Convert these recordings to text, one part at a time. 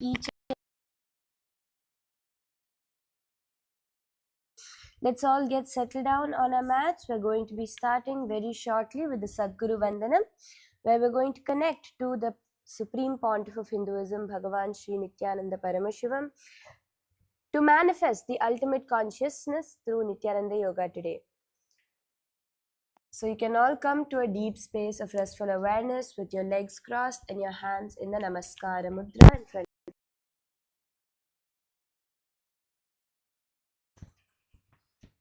each. Let's all get settled down on our mats. We're going to be starting very shortly with the Sadguru Vandanam, where we're going to connect to the Supreme Pontiff of Hinduism, Bhagavan Sri Nithyananda Paramashivam, to manifest the ultimate consciousness through Nithyananda Yoga today. So you can all come to a deep space of restful awareness with your legs crossed and your hands in the Namaskara Mudra in front.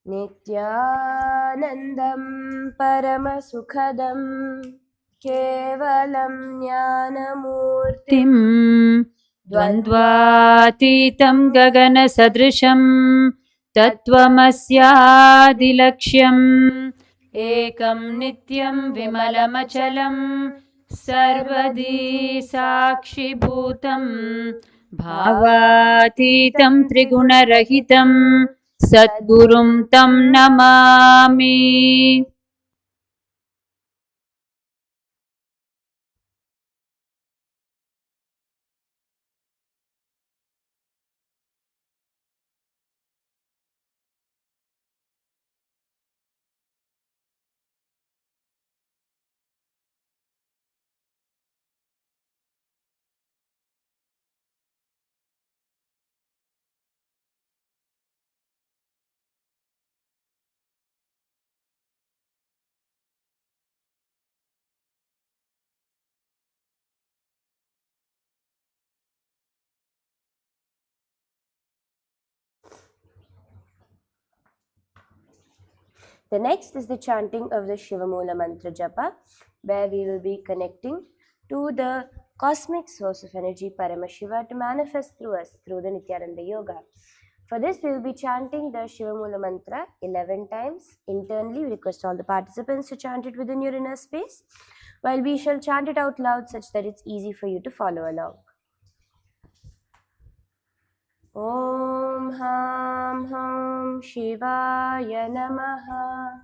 Nithyanandam Paramasukhadam Kevalam Jnanamurtim Dvandvatitam Gagana Sadrisham Tattvamasyadilaksham Ekam Nityam Vimalamachalam Sarvadi Sakshi Bhutam Bhavatitam Trigunarahitam Sadgurum Tam Namami. The next is the chanting of the Shivamula Mantra Japa, where we will be connecting to the cosmic source of energy Paramashiva to manifest through us through the Nithyananda Yoga. For this, we will be chanting the Shivamula Mantra 11 times. Internally, we request all the participants to chant it within your inner space, while we shall chant it out loud such that it's easy for you to follow along. Om Ham Ham Shivaya Namaha.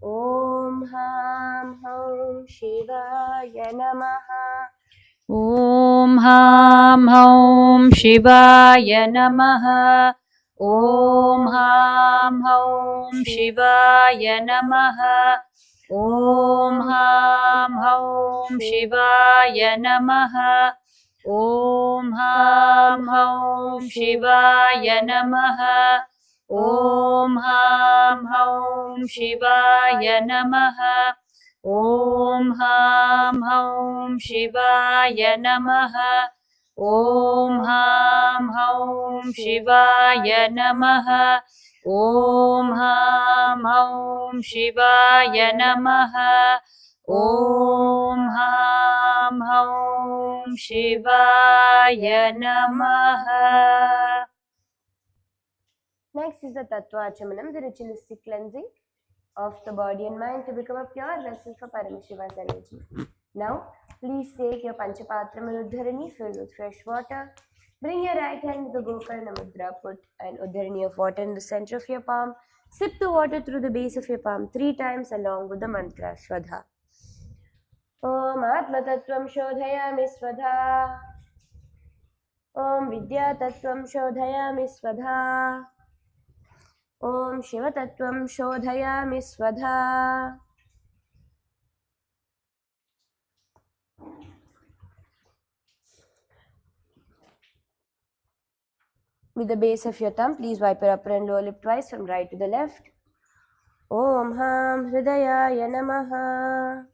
Om Ham Ham Shivaya Namaha. Om Ham Ham Shivaya Namaha. Om Ham Ham Shivaya Namaha. Om Ham Ham Shivaya Namaha. Om Ham Ham Shivaya Namaha. Om Ham Ham Shivaya Namaha. Om Ham Ham Shivaya Namaha. Om Ham Ham Shivaya Namaha. Om Ham Ham Shivaya Namaha. Om Ham Ham Shivaya Namaha. Next is the Tattva Achamanam, the ritualistic cleansing of the body and mind to become a pure vessel for Paramashiva's energy. Now, please take your Panchapatram and Uddharani filled with fresh water. Bring your right hand to the Gokarna Mudra. Put an Uddharani of water in the center of your palm. Sip the water through the base of your palm 3 times along with the mantra Swadha. Om Atma Tattvam Shodhayami Swadha. Om Vidya Tattvam Shodhayami Swadha. Om Shiva Tattvam Shodhayami Swadha. With the base of your thumb, please wipe your upper and lower lip twice from right to the left. Om Ham Hridayaya Namaha.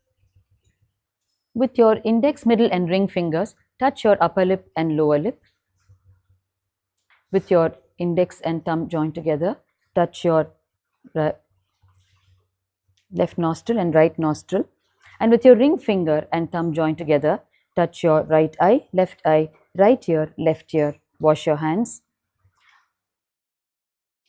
With your index, middle and ring fingers, touch your upper lip and lower lip. With your index and thumb joined together, touch your left nostril and right nostril. And with your ring finger and thumb joined together, touch your right eye, right ear, left ear. Wash your hands.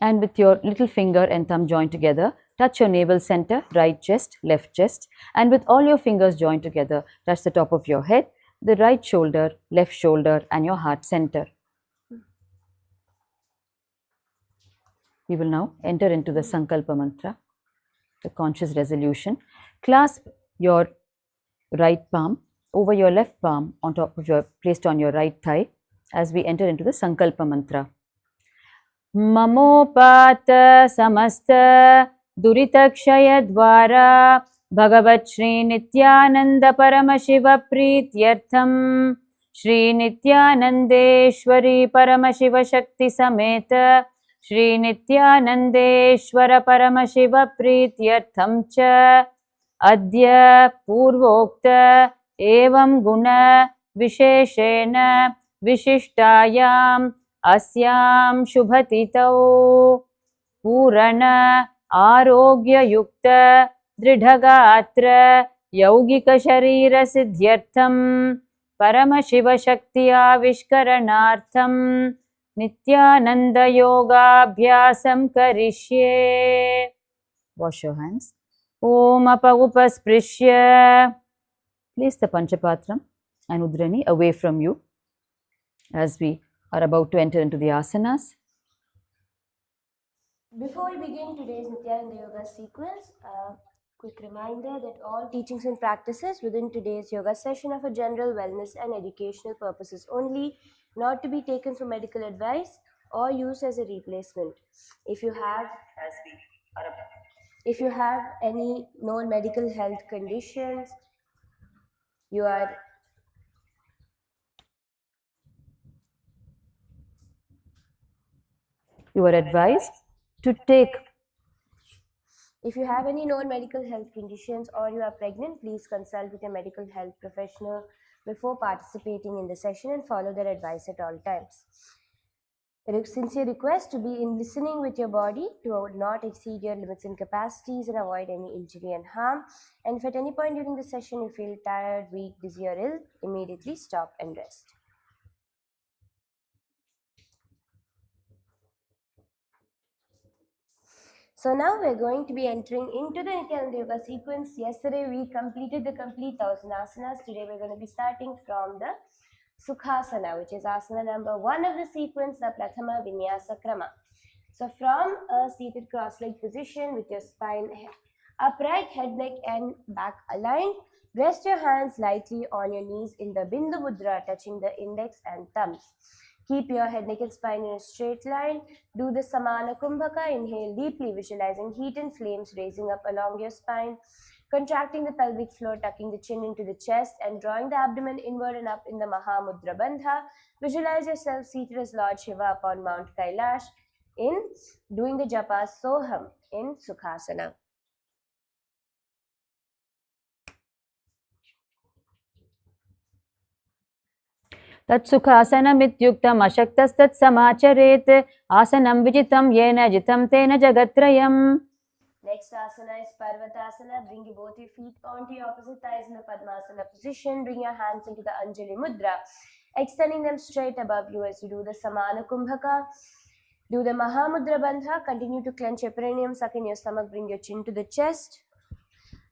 And with your little finger and thumb joined together, touch your navel center, right chest, left chest. And with all your fingers joined together, touch the top of your head, the right shoulder, left shoulder, and your heart center. We will now enter into the Sankalpa Mantra, the conscious resolution. Clasp your right palm over your left palm on top of your, placed on your right thigh. as we enter into the Sankalpa mantra. Mamopata samasta duritakshayadvara Bhagavat Shri Nithyananda Paramashiva Prityartham Shri Nithyanandeshwari Paramashiva Shakti Sameta Shri Nithyanandeshwara Paramashiva Prityartham cha Adya Purvokta Evam Guna Visheshena Vishishtayam Asyam Shubhatitau Purana Arogya Yukta Dridhagatra Yaugika Sharira Siddhyartham Paramashiva Shakti Avishkaranartham Nithyananda Yoga Abhyasam Karishye. Wash your hands. Om Apagupasprisya. Place the Panchapatram and Udrani away from you as we are about to enter into the asanas. Before we begin today's Nithyananda Yoga sequence, a quick reminder that all teachings and practices within today's yoga session are for general wellness and educational purposes only, not to be taken for medical advice or used as a replacement. If you have any known medical health conditions, you are advised to take. If you have any known medical health conditions or you are pregnant, please consult with a medical health professional before participating in the session and follow their advice at all times. A sincere request to be in listening with your body, to not exceed your limits and capacities and avoid any injury and harm. And if at any point during the session you feel tired, weak, dizzy or ill, immediately stop and rest. So now we're going to be entering into the Nithyananda Yoga sequence. Yesterday we completed the complete 1000 asanas. Today we're going to be starting from the Sukhasana, which is asana number 1 of the sequence, the Prathama Vinyasa Krama. So from a seated cross-legged position with your spine upright, head, neck and back aligned, rest your hands lightly on your knees in the Bindu Mudra, touching the index and thumbs. Keep your head, neck and spine in a straight line. Do the Samana Kumbhaka. Inhale deeply, visualizing heat and flames raising up along your spine. Contracting the pelvic floor, tucking the chin into the chest and drawing the abdomen inward and up in the Mahamudra Bandha. Visualize yourself seated as Lord Shiva upon Mount Kailasa in doing the japa Soham in Sukhasana. Tatsukhasana mityuktam ashaktastat samacharet asanam vijitam yena jitam tena jagatrayam. Next asana is Parvatasana. Bring both your feet onto your opposite thighs in the Padmasana position. Bring your hands into the Anjali Mudra, extending them straight above you as you do the Samana Kumbhaka. Do the Mahamudra Bandha. Continue to clench your perineum, suck in your stomach, bring your chin to the chest.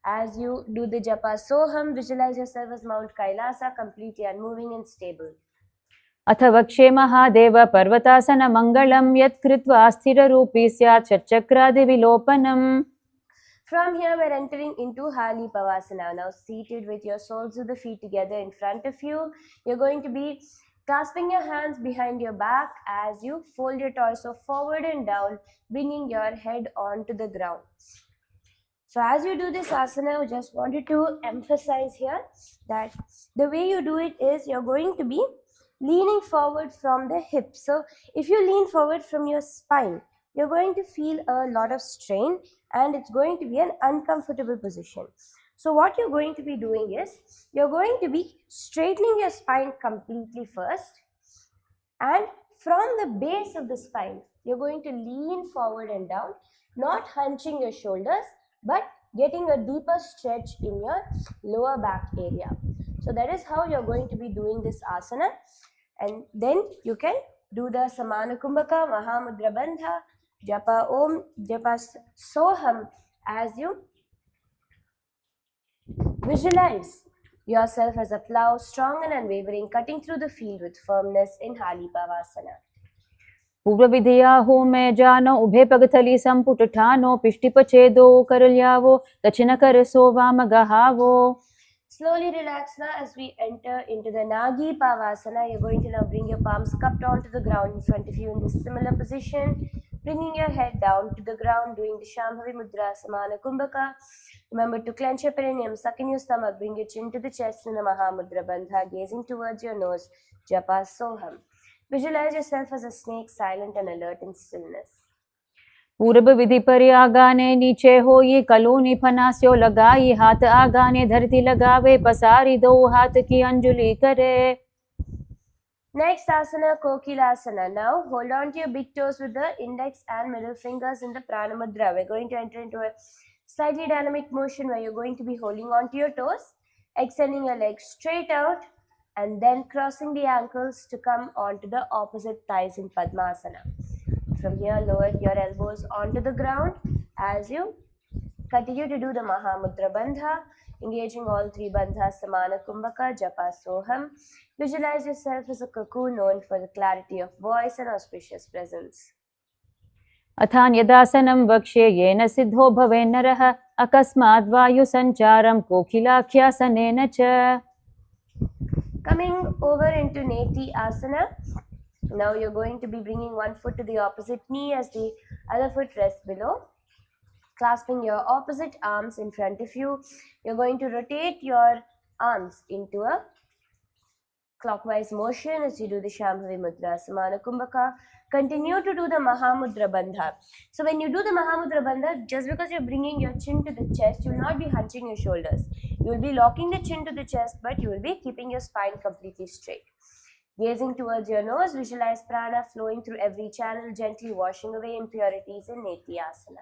As you do the japa Soham, visualize yourself as Mount Kailasa, completely unmoving and stable. अथवक्षे Mahadev पर्वतासन मंगलम यत्कृत्वा स्थिररूपी स्यात् षट्चक्रादिविलोपनम्. From here we're entering into Hali Pavasana. Now seated with your soles of the feet together in front of you, you're going to be clasping your hands behind your back as you fold your torso forward and down, bringing your head onto the ground. So as you do this asana, I just wanted to emphasize here that the way you do it is you're going to be leaning forward from the hips. So if you lean forward from your spine, you're going to feel a lot of strain and it's going to be an uncomfortable position. So what you're going to be doing is you're going to be straightening your spine completely first, and from the base of the spine, you're going to lean forward and down, not hunching your shoulders, but getting a deeper stretch in your lower back area. So that is how you're going to be doing this asana. And then you can do the Samana Kumbhaka, Mahamudra Bandha, Japa Om, Japa Soham as you visualize yourself as a plow, strong and unwavering, cutting through the field with firmness in Hali Pavasana. पूर्व विधिया हो मैं जानो उभे पगथली संपुट ठानो पिष्टिपछेदो करल्यावो दक्षिण कर सो वाम गहावो. Slowly relax now as we enter into the Nagi Pavasana. You're going to now bring your palms cupped onto the ground in front of you in this similar position. Bringing your head down to the ground, doing the Shambhavi Mudra, Samana Kumbhaka. Remember to clench your perineum, suck in your stomach, bring your chin to the chest in the Mahamudra Bandha, gazing towards your nose, Japa Soham. Visualize yourself as a snake, silent and alert in stillness. पूर्व विधि पर आगाने नीचे हो ये colony फनास्यो लगाई हाथ आगाने धरती लगावे पसारी दो हाथ की अंजलि करे. Next asana, Kokilasana. Now hold on to your big toes with the index and middle fingers in the Prana Mudra. We're going to enter into a slightly dynamic motion where you're going to be holding on to your toes, extending your legs straight out, and then crossing the ankles to come onto the opposite thighs in Padmasana. From here, lower your elbows onto the ground as you continue to do the Mahamudra Bandha, engaging all three bandhas, Samana Kumbhaka, Japa Soham. Visualize yourself as a cocoon known for the clarity of voice and auspicious presence. अथान्यदासनं वक्ष्ये येन सिद्धो भवेन्नरः अकस्मात् वायुसञ्चारं कोकिलाख्यासनेन च. Coming over into Neti Asana. Now you're going to be bringing one foot to the opposite knee as the other foot rests below. Clasping your opposite arms in front of you. You're going to rotate your arms into a clockwise motion as you do the Shambhavi Mudra, Samana Kumbhaka. Continue to do the Mahamudra Bandha. So when you do the Mahamudra Bandha, just because you're bringing your chin to the chest, you will not be hunching your shoulders. You will be locking the chin to the chest, but you will be keeping your spine completely straight. Gazing towards your nose, visualize prana flowing through every channel, gently washing away impurities in Neti Asana.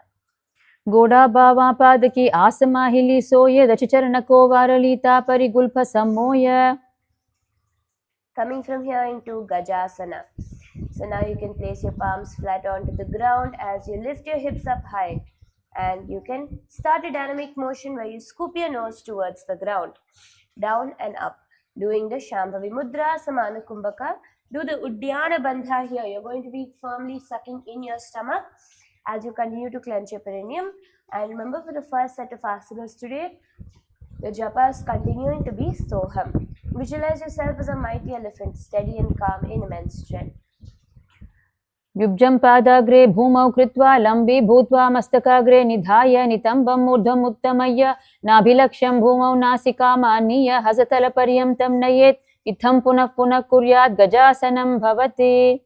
गोड़ा बावा पाद की आसमा हिली सोये दच चरण को वारलीता परिगुल्फ सम्मोय. Coming from here into Gajasana. So now you can place your palms flat onto the ground as you lift your hips up high. And you can start a dynamic motion where you scoop your nose towards the ground, down and up. Doing the Shambhavi Mudra, Samana Kumbhaka. Do the Uddiyana Bandha here. You're going to be firmly sucking in your stomach as you continue to clench your perineum. And remember, for the first set of asanas today, the japa is continuing to be Soham. Visualize yourself as a mighty elephant, steady and calm in immense strength. युब्जं पादाग्रे भूमौ कृत्वा लम्बी भूत्वा मस्तकाग्रे निधाय नितम्बं ऊर्ध्वम् उत्तमय्य नाभिलक्ष्यं भूमौ नासिकामानीय हसतलपर्यन्तं नयेत् इत्थं पुनः पुनः कुर्यात् गजासनं भवति.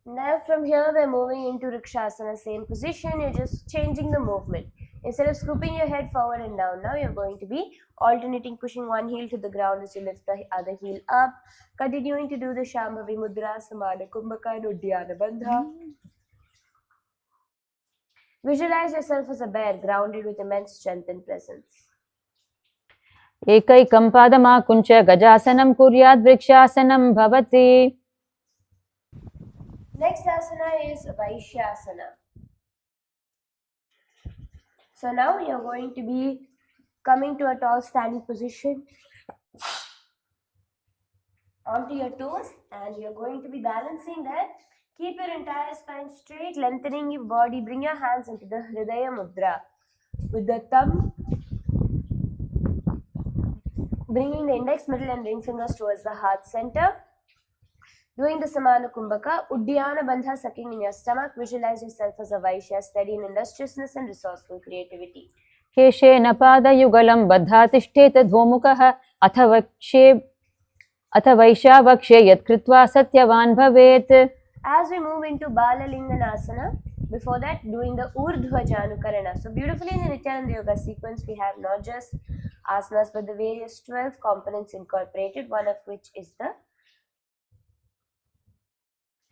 Now from here we're moving into Rikshasana, same position, you're just changing the movement. Instead of scooping your head forward and down, now you're going to be alternating, pushing one heel to the ground as you lift the other heel up. Continuing to do the Shambhavi Mudra, Samana Kumbhaka and Uddiyana Bandha. Visualize yourself as a bear, grounded with immense strength and presence. एकैकं पादमाकुञ्च गजासनं कुर्यात् वृक्षासनं भवति. Next asana is Vaishyasana. So now you're going to be coming to a tall standing position onto your toes, and you're going to be balancing that. Keep your entire spine straight, lengthening your body. Bring your hands into the Hridaya Mudra with the thumb bringing the index, middle and ring fingers towards the heart center. Doing the Samana Kumbhaka, Uddiyana Bandha, sucking in your stomach. Visualize yourself as a Vaishya, steady in industriousness and resourceful creativity. केशेन पादयुगलं बद्धा तिष्ठेत धूमुकः अथ वैशावक्ष्ये यत्कृत्वा सत्यवान् भवेत्. As we move into Bala Linganasana, before that doing the Urdhva Janukarana. So beautifully in the Nithyananda Yoga sequence, we have not just asanas but the various 12 components incorporated, one of which is the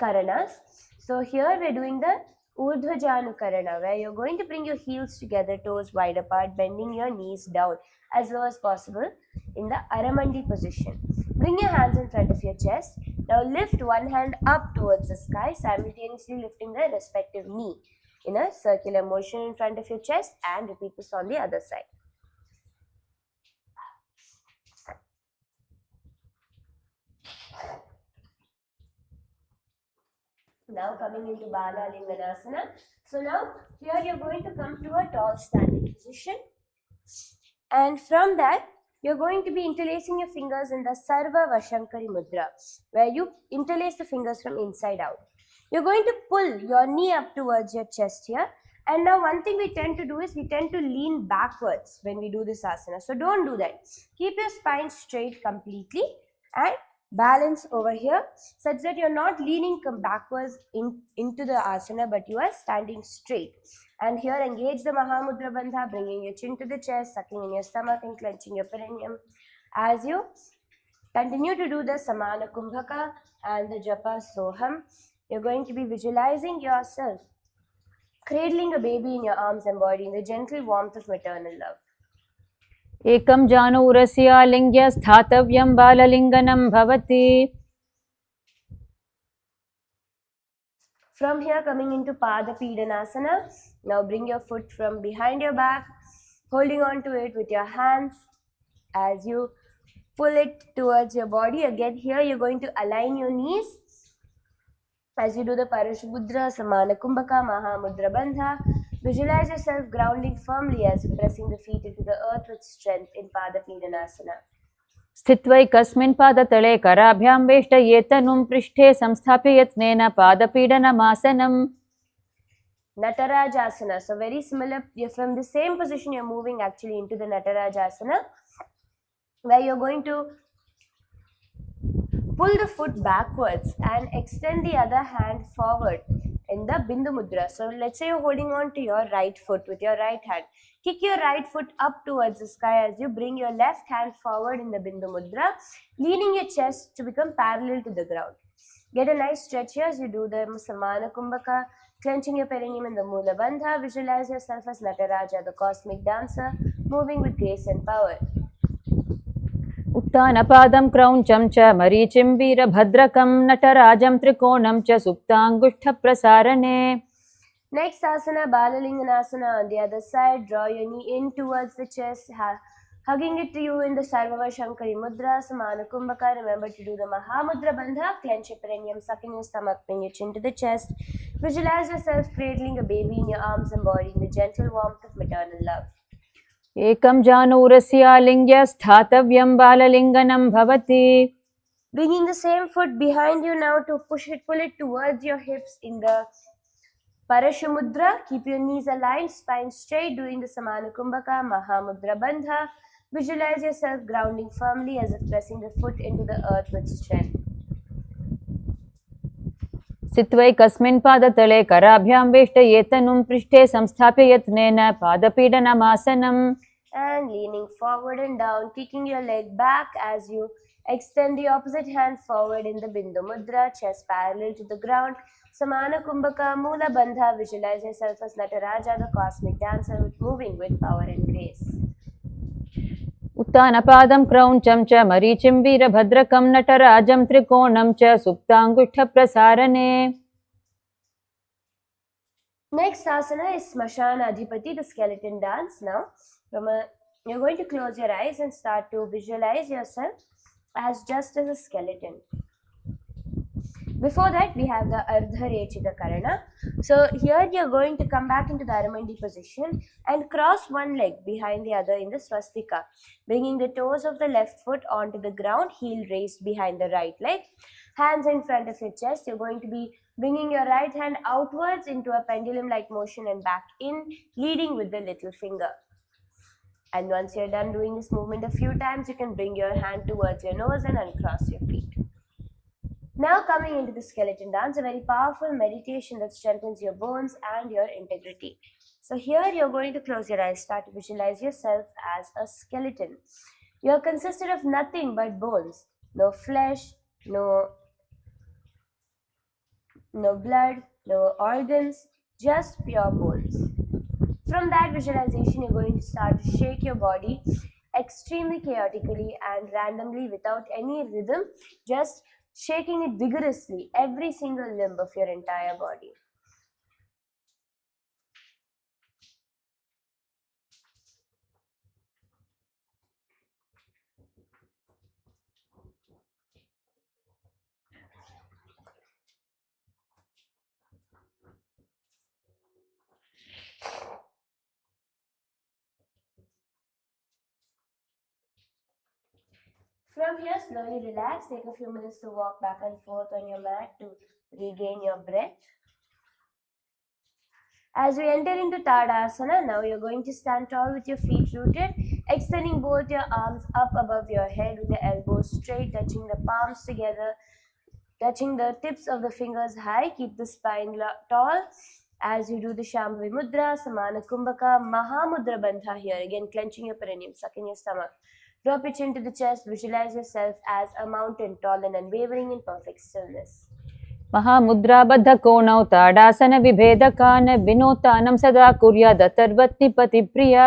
Karanas. So here we're doing the Urdhva Janukarana, where you're going to bring your heels together, toes wide apart, bending your knees down as low as possible in the Aramandi position. Bring your hands in front of your chest. Now lift one hand up towards the sky, simultaneously lifting the respective knee in a circular motion in front of your chest, and repeat this on the other side. Now coming into Bala Linganasana. So now here you're going to come to a tall standing position. And from that, you're going to be interlacing your fingers in the Sarva Vashankari Mudra, where you interlace the fingers from inside out. You're going to pull your knee up towards your chest here. And now one thing we tend to do is we tend to lean backwards when we do this asana. So don't do that. Keep your spine straight completely and balance over here such that you're not leaning backwards into the asana, but you are standing straight. And here engage the Mahamudra Bandha, bringing your chin to the chest, sucking in your stomach and clenching your perineum. As you continue to do the Samana Kumbhaka and the Japa Soham, you're going to be visualizing yourself cradling a baby in your arms, embodying the gentle warmth of maternal love. Ekam janurasya lingya sthathavyam balalinganam bhavati. From here, coming into Pada Pidanasana. Now bring your foot from behind your back, holding on to it with your hands as you pull it towards your body. Again, here you're going to align your knees as you do the Parashmudra, Samana Kumbhaka, Mahamudra Bandha. Visualize yourself grounding firmly as you pressing the feet into the earth with strength in Pada Pidanasana. स्थित्वैकस्मिन् पादतले कराभ्यां वेष्टयेतनुं पृष्ठे संस्थाप्य यत्नेन पादपीडनमासनम्. Natarajasana. So very similar. You're from the same position, you're moving actually into the Natarajasana, where you're going to pull the foot backwards and extend the other hand forward in the Bindu Mudra. So let's say you're holding on to your right foot with your right hand. Kick your right foot up towards the sky as you bring your left hand forward in the Bindu Mudra, leaning your chest to become parallel to the ground. Get a nice stretch here as you do the Samana Kumbhaka, clenching your perineum in the Mula Bandha. Visualize yourself as Nataraja, the cosmic dancer, moving with grace and power. उत्तानपादं क्रौञ्चं च मरीचिं वीरभद्रकं नटराजं त्रिकोणं च सुप्ताङ्गुष्ठप्रसारणे. Next asana, Balalinganasana on the other side. Draw your knee in towards the chest, hugging it to you in the Sarvava Shankari Mudra, Samana Kumbhaka. Remember to do the Mahamudra Bandha, clench your perineum, suck in your stomach, bring your chin to the chest. Visualize yourself cradling a baby in your arms, embodying the gentle warmth of maternal love. एकं जानूरस्यालिङ्ग्य स्थातव्यं बाललिङ्गनं भवति. Bringing the same foot behind you now to pull it towards your hips in the Parashumudra. Keep your knees aligned, spine straight, doing the Samana Kumbhaka, Mahamudra Bandha. Visualize yourself grounding firmly as if pressing the foot into the earth with strength. स्थित्वैकस्मिन् पादतले कराभ्यां वेष्टयेतनुं पृष्ठे संस्थाप्य यत्नेन पादपीडनमासनम्. And leaning forward and down, kicking your leg back as you extend the opposite hand forward in the Bindu Mudra, chest parallel to the ground. Samana Kumbhaka, Mula Bandha. Visualize yourself as Nataraja, the cosmic dancer, moving with power and grace. उत्तानपादं क्रौञ्चं च मरीचिं वीरभद्रकं नटराजं त्रिकोणं च सुप्ताङ्गुष्ठप्रसारणे. Next asana is Smashana Adhipati, the skeleton dance. Now, you're going to close your eyes and start to visualize yourself as just as a skeleton. Before that, we have the Ardha Rechita Karana. So here you're going to come back into the Aramandi position and cross one leg behind the other in the Swastika, bringing the toes of the left foot onto the ground, heel raised behind the right leg, hands in front of your chest. You're going to be bringing your right hand outwards into a pendulum-like motion and back in, leading with the little finger. And once you're done doing this movement a few times, you can bring your hand towards your nose and uncross your feet. Now coming into the skeleton dance, a very powerful meditation that strengthens your bones and your integrity. So here you're going to close your eyes, start to visualize yourself as a skeleton. You're consisted of nothing but bones, no flesh, no blood, no organs, just pure bones. From that visualization, you're going to start to shake your body extremely chaotically and randomly without any rhythm, just shaking it vigorously, every single limb of your entire body. From here, slowly relax. Take a few minutes to walk back and forth on your mat to regain your breath. As we enter into Tadasana, now you're going to stand tall with your feet rooted, extending both your arms up above your head with the elbows straight, touching the palms together, touching the tips of the fingers high. Keep the spine tall. As you do the Shambhavi Mudra, Samana Kumbhaka, Mahamudra Bandha here. Again, clenching your perineum, sucking your stomach. Drop your chin to the chest. Visualize yourself as a mountain, tall and unwavering in perfect stillness. महामुद्राबद्धकोणौ ताडासनविभेदकान् विनोतानं सदा कुर्यादतर्वत्निपतिप्रिया.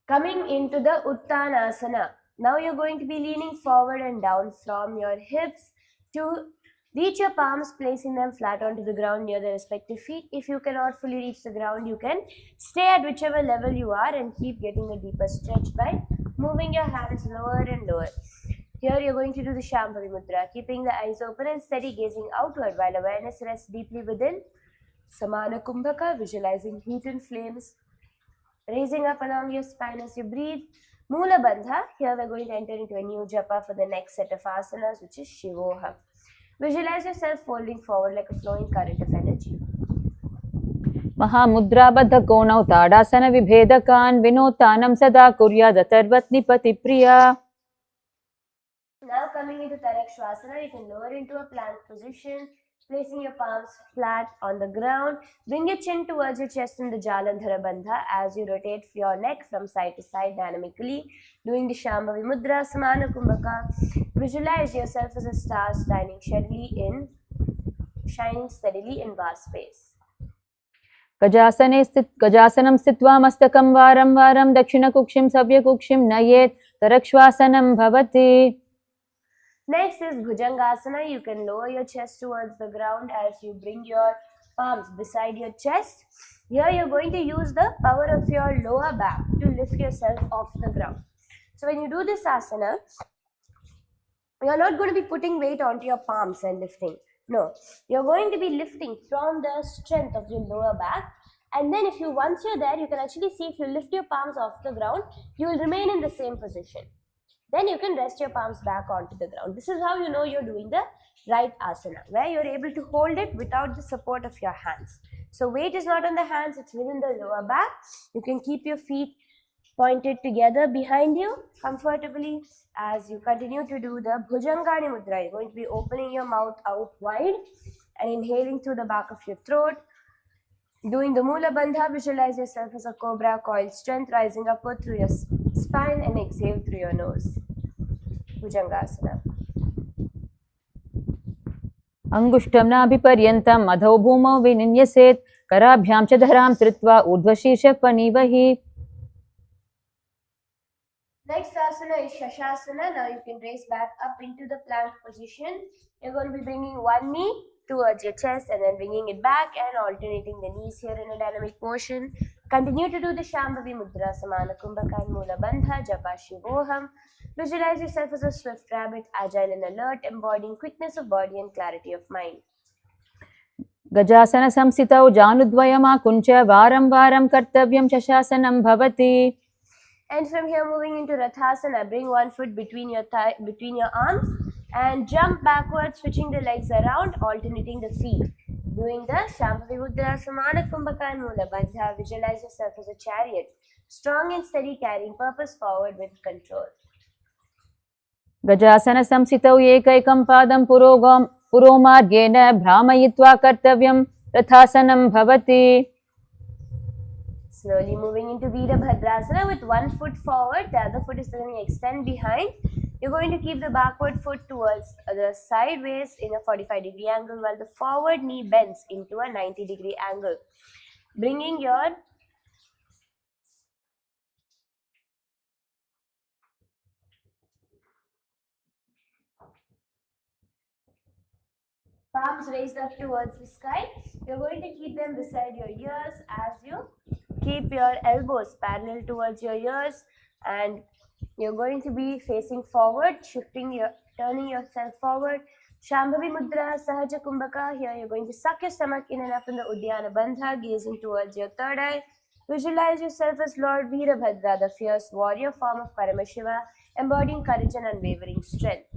Coming into the Uttanasana. Now you're going to be leaning forward and down from your hips to reach your palms, placing them flat onto the ground near the respective feet. If you cannot fully reach the ground, you can stay at whichever level you are and keep getting a deeper stretch by moving your hands lower and lower. Here you're going to do the Shambhavi Mudra, keeping the eyes open and steady, gazing outward while awareness rests deeply within. Samana Kumbhaka, visualizing heat and flames raising up along your spine as you breathe. Mula Bandha, here we're going to enter into a new japa for the next set of asanas, which is Shivoham. Visualize yourself folding forward like a flowing current of energy. महामुद्राबद्धकोणौ ताडासनविभेदकान् विनोतानं सदा कुर्यादतर्वत्निपतिप्रिया. Now coming into Tarakshvasana, you can lower into a plank position, placing your palms flat on the ground. Bring your chin towards your chest in the Jalandhara Bandha as you rotate your neck from side to side dynamically, doing the Shambhavi Mudra, Samana Kumbhaka. Visualize yourself as a star shining steadily in vast space. गजासनं स्थित्वा मस्तकं वारं वारं दक्षिणकुक्षिं सव्यकुक्षिं नयेत् तरक्श्वासनं भवति. Next is Bhujangasana. You can lower your chest towards the ground as you bring your palms beside your chest. Here you're going to use the power of your lower back to lift yourself off the ground. So when you do this asana, you're not going to be putting weight onto your palms and lifting. No, you're going to be lifting from the strength of your lower back. And then once you're there, you can actually see if you lift your palms off the ground, you will remain in the same position. Then you can rest your palms back onto the ground. This is how you know you're doing the right asana, where you're able to hold it without the support of your hands. So weight is not on the hands, it's within the lower back. You can keep your feet pointed together behind you comfortably as you continue to do the Bhujangani Mudra. You're going to be opening your mouth out wide and inhaling through the back of your throat. Doing the Mula Bandha, visualize yourself as a cobra, coiled strength rising upward through your spine and exhale through your nose. Bhujangasana. अंगुष्ठं नाभिपर्यन्तं अधो भूमौ विनिन्यसेत् कराभ्यां च धरां धृत्वा ऊर्ध्वशीर्षः पणिवहि. Next asana is Shashasana. Now you can raise back up into the plank position. You're going to be bringing one knee towards your chest and then bringing it back and alternating the knees here in a dynamic motion. Continue to do the Shambhavi Mudra, Samana Kumbhaka and Mula Bandha, Japa Shivoham. Visualize yourself as a swift rabbit, agile and alert, embodying quickness of body and clarity of mind. गजासन संस्थितौ जानुद्वयमाकुञ्च वारं वारं कर्तव्यं शशासनं भवति. And from here, moving into Rathasana, bring one foot between your arms and jump backwards, switching the legs around, alternating the feet. Doing the Shambhavi Mudra, Samana Kumbhaka and Mula Bandha. Visualize yourself as a chariot, strong and steady, carrying purpose forward with control. गजासन संस्थितौ एकैकं पादं पुरोमार्गेण भ्रामयित्वा कर्तव्यं रथासनं भवति. Slowly moving into Veerabhadrasana with one foot forward, the other foot is going to extend behind. You're going to keep the backward foot towards the sideways in a 45-degree angle while the forward knee bends into a 90-degree angle. Bringing your palms raised up towards the sky. You're going to keep them beside your ears as you keep your elbows parallel towards your ears, and you're going to be facing forward, turning yourself forward. Shambhavi Mudra, Sahaja Kumbhaka. Here you're going to suck your stomach in and up in the Uddiyana Bandha, gazing towards your third eye. Visualize yourself as Lord Veerabhadra, the fierce warrior form of Paramashiva, embodying courage and unwavering strength.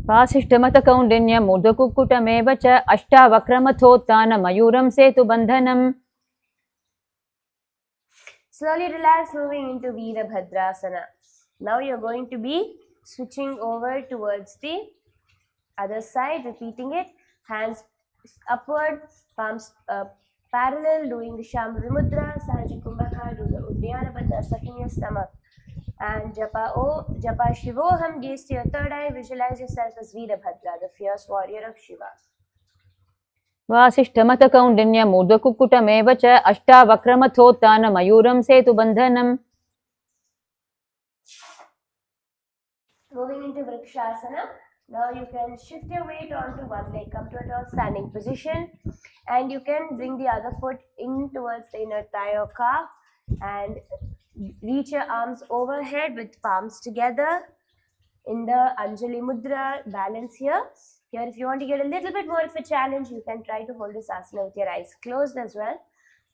वासिष्ठमतकौण्डिन्यमूर्धकुक्कुटमेव च अष्टावक्रमथोत्थानमयूरं सेतुबन्धनम्. Slowly relax, moving into Veerabhadrasana. Now you're going to be switching over towards the other side, repeating it. Hands upward, palms parallel, doing the Shambhavi Mudra, Sahaja Kumbhaka, do the Uddiyana Bandha, sucking your stomach. And Japa Shivoham, gaze to your third eye, visualize yourself as Veerabhadra, the fierce warrior of Shiva. वासिष्ठमतकौण्डिन्यमूर्धकुक्कुटमेव च अष्टावक्रमथोत्थानमयूरं सेतुबन्धनम्. Moving into Vrikshasana. Now you can shift your weight onto one leg, come to a tall standing position, and you can bring the other foot in towards the inner thigh or calf and reach your arms overhead with palms together in the Anjali Mudra. Balance here. Here, if you want to get a little bit more of a challenge, you can try to hold this asana with your eyes closed as well.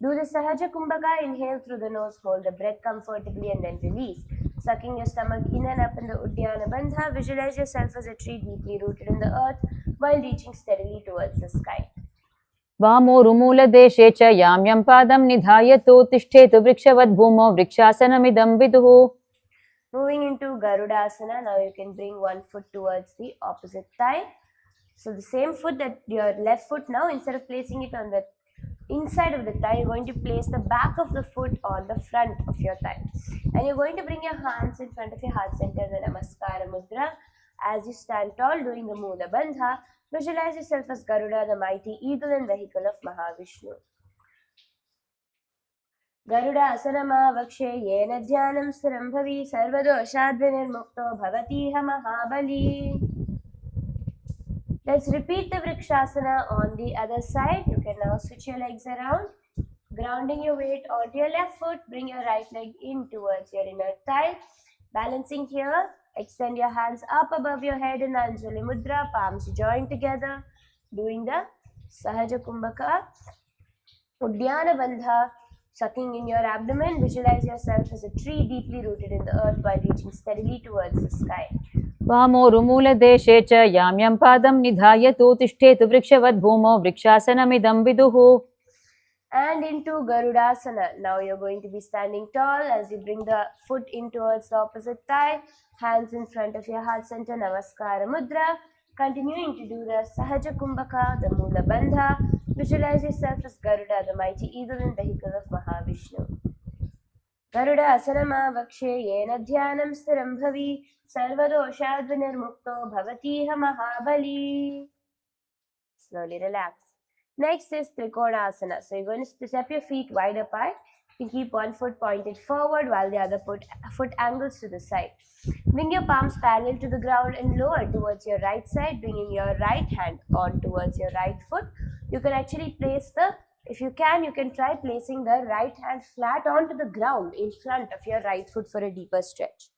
Do the Sahaja Kumbhaka, inhale through the nose, hold the breath comfortably and then release. Sucking your stomach in and up in the Uddiyana Bandha, visualize yourself as a tree deeply rooted in the earth while reaching steadily towards the sky. वामोरुमूलदेशे च यां यं पादं निधायतु तिष्ठेतु वृक्षवद्भूमौ वृक्षासनमिदं विदुः. Moving into Garudasana, now you can bring one foot towards the opposite thigh. So the same foot, that your left foot now, instead of placing it on the inside of the thigh, you're going to place the back of the foot on the front of your thigh. And you're going to bring your hands in front of your heart center, the Namaskara Mudra. As you stand tall, doing the Mula Bandha, visualize yourself as Garuda, the mighty eagle and vehicle of Mahavishnu. Garuda asanama vakshe yena dhyanam stiram bhavi sarvadoshadvinirmukto bhavatiha mahabali. Let's repeat the Vrikshasana on the other side. You can now switch your legs around. Grounding your weight onto your left foot, bring your right leg in towards your inner thigh. Balancing here, extend your hands up above your head in the Anjali Mudra, palms joined together. Doing the Sahaja Kumbhaka, Uddiyana Bandha, sucking in your abdomen. Visualize yourself as a tree deeply rooted in the earth while reaching steadily towards the sky. वामोरुमूलदेशे च यां यं पादं निधायतु तिष्ठेतु वृक्षवद्भूमौ वृक्षासनमिदं विदुः. And into Garudasana. Now you're going to be standing tall as you bring the foot in towards the opposite thigh, hands in front of your heart center, Namaskara Mudra. Continuing to do the Sahaja Kumbhaka, the Mula Bandha. Visualize yourself as Garuda, the mighty eagle and vehicle of Mahavishnu. Garuda asanama vakshe yena dhyanam stiram bhavi sarvadoshadvinirmukto bhavatiha mahabali. Slowly relax. Next is Trikonasana. So you're going to step your feet wide apart. You keep one foot pointed forward while the other foot angles to the side. Bring your palms parallel to the ground and lower towards your right side, bringing your right hand on towards your right foot. You can actually place if you can try placing the right hand flat onto the ground in front of your right foot for a deeper stretch.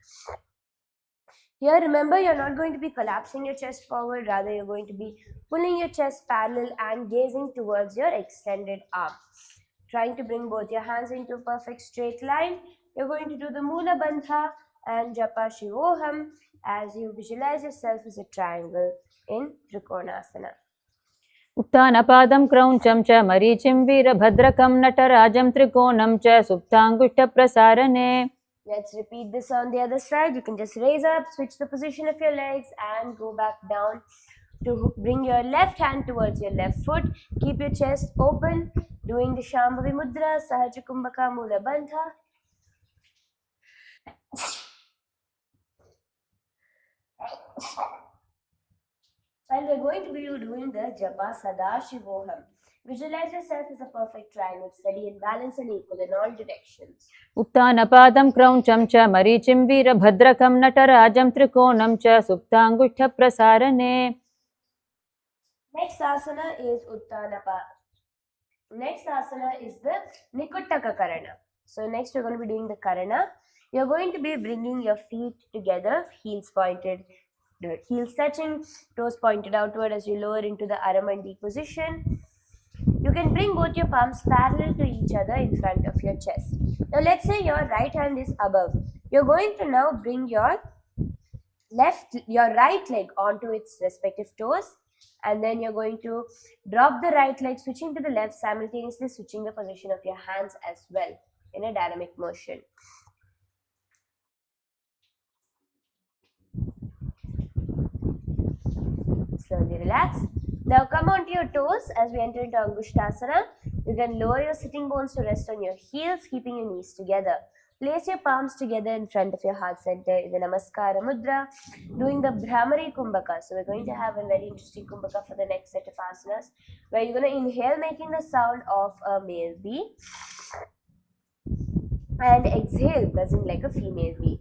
Here, remember, you're not going to be collapsing your chest forward, rather you're going to be pulling your chest parallel and gazing towards your extended arm. Trying to bring both your hands into a perfect straight line. You're going to do the Mula Bandha and Japa Shivoham as you visualize yourself as a triangle in Trikonasana. उत्थानपादं क्रौञ्चं च मरीचिं वीरभद्रकं नटराजं त्रिकोणं च सुप्ताङ्गुष्ठप्रसारणे. Let's repeat this on the other side. You can just raise up, switch the position of your legs and go back down to bring your left hand towards your left foot. Keep your chest open, doing the Shambhavi Mudra, Sahaja Kumbhaka, Mula Bandha. And we're going to be doing the Japa Sada Shivoham. Visualize yourself as a perfect triangle, steady and balanced and equal in all directions. उत्थानपादं क्रौञ्चं च मरीचिं वीरभद्रकं नटराजं त्रिकोणं च सुप्ताङ्गुष्ठप्रसारणे. Next asana is Next asana is the Nikuttaka Karana. So next we're going to be doing the Karana. You're going to be bringing your feet together, heels pointed, heels touching, toes pointed outward as you lower into the Aramandi position. You can bring both your palms parallel to each other in front of your chest. Now let's say your right hand is above. You're going to now bring your right leg onto its respective toes, and then you're going to drop the right leg, switching to the left, simultaneously switching the position of your hands as well in a dynamic motion. Slowly relax. Now come onto your toes as we enter into Angushtasana. You can lower your sitting bones to rest on your heels, keeping your knees together. Place your palms together in front of your heart center in the Namaskara Mudra, doing the Brahmari Kumbhaka. So we're going to have a very interesting Kumbhaka for the next set of asanas, where you're going to inhale making the sound of a male bee, and exhale buzzing like a female bee.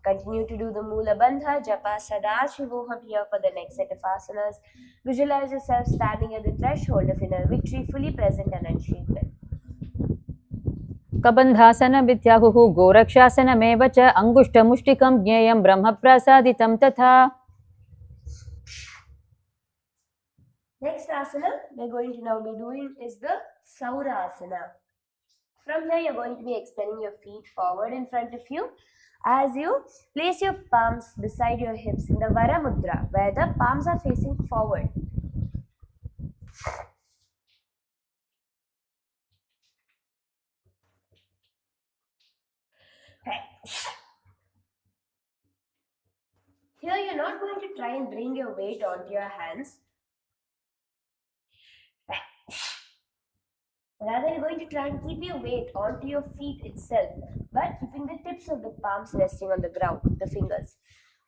Continue to do the Mula Bandha, Japa Sadashivoham here for the next set of asanas. Visualize yourself standing at the threshold of inner victory, fully present and unshaken. Kabandhasana Vityahuhu Gorakshasana Mevacha Angushtamushtikam Jneyam Brahma Prasaditam Tatha. Next asana we're going to now be doing is the Saurasana. From here, you're going to be extending your feet forward in front of you as you place your palms beside your hips in the Vara Mudra, where the palms are facing forward. Here, you're not going to try and bring your weight onto your hands. Rather, you're going to try and keep your weight onto your feet itself, but keeping the tips of the palms resting on the ground, the fingers.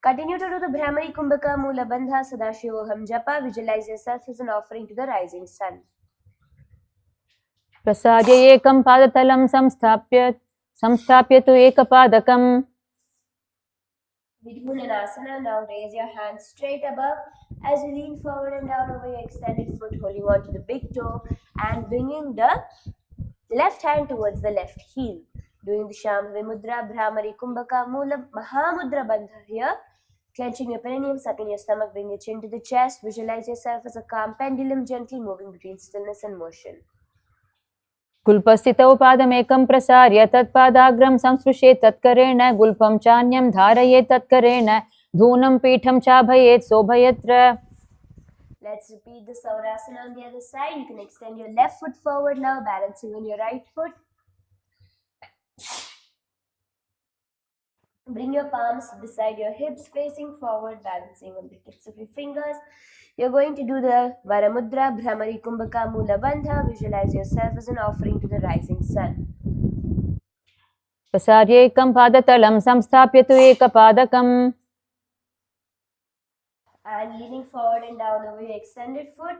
Continue to do the Brahmari Kumbhaka, Mula Bandha, Sadashivoham Japa. Visualize yourself as an offering to the rising sun. Prasadya ekam padatalam samstapya tu ekapadakam. Vidhunanasana. Now raise your hands straight above as you lean forward and down over your extended foot, holding on to the big toe and bringing the left hand towards the left heel. Doing the Shambhavi Mudra, Brahmari Kumbhaka, Mula Mahamudra Bandha here. Clenching your perineum, sucking your stomach, bring your chin to the chest. Visualize yourself as a calm pendulum, gently moving between stillness and motion. Gulpasthitau padamekam prasarya tatpadagram samsprishet tatkarena gulpam chanyam dharayet tatkarena dhunam pitham chabhayet sobhayatra. Let's repeat the Saurasana on the other side. You can extend your left foot forward now, balancing on your right foot. Bring your palms beside your hips, facing forward, balancing on the tips of your fingers. You're going to do the Varamudra, Brahmari Kumbhaka, Mula Bandha. Visualize yourself as an offering to the rising sun. Prasadya ekam padatalam samstapya tu ekapadakam. And leaning forward and down over your extended foot.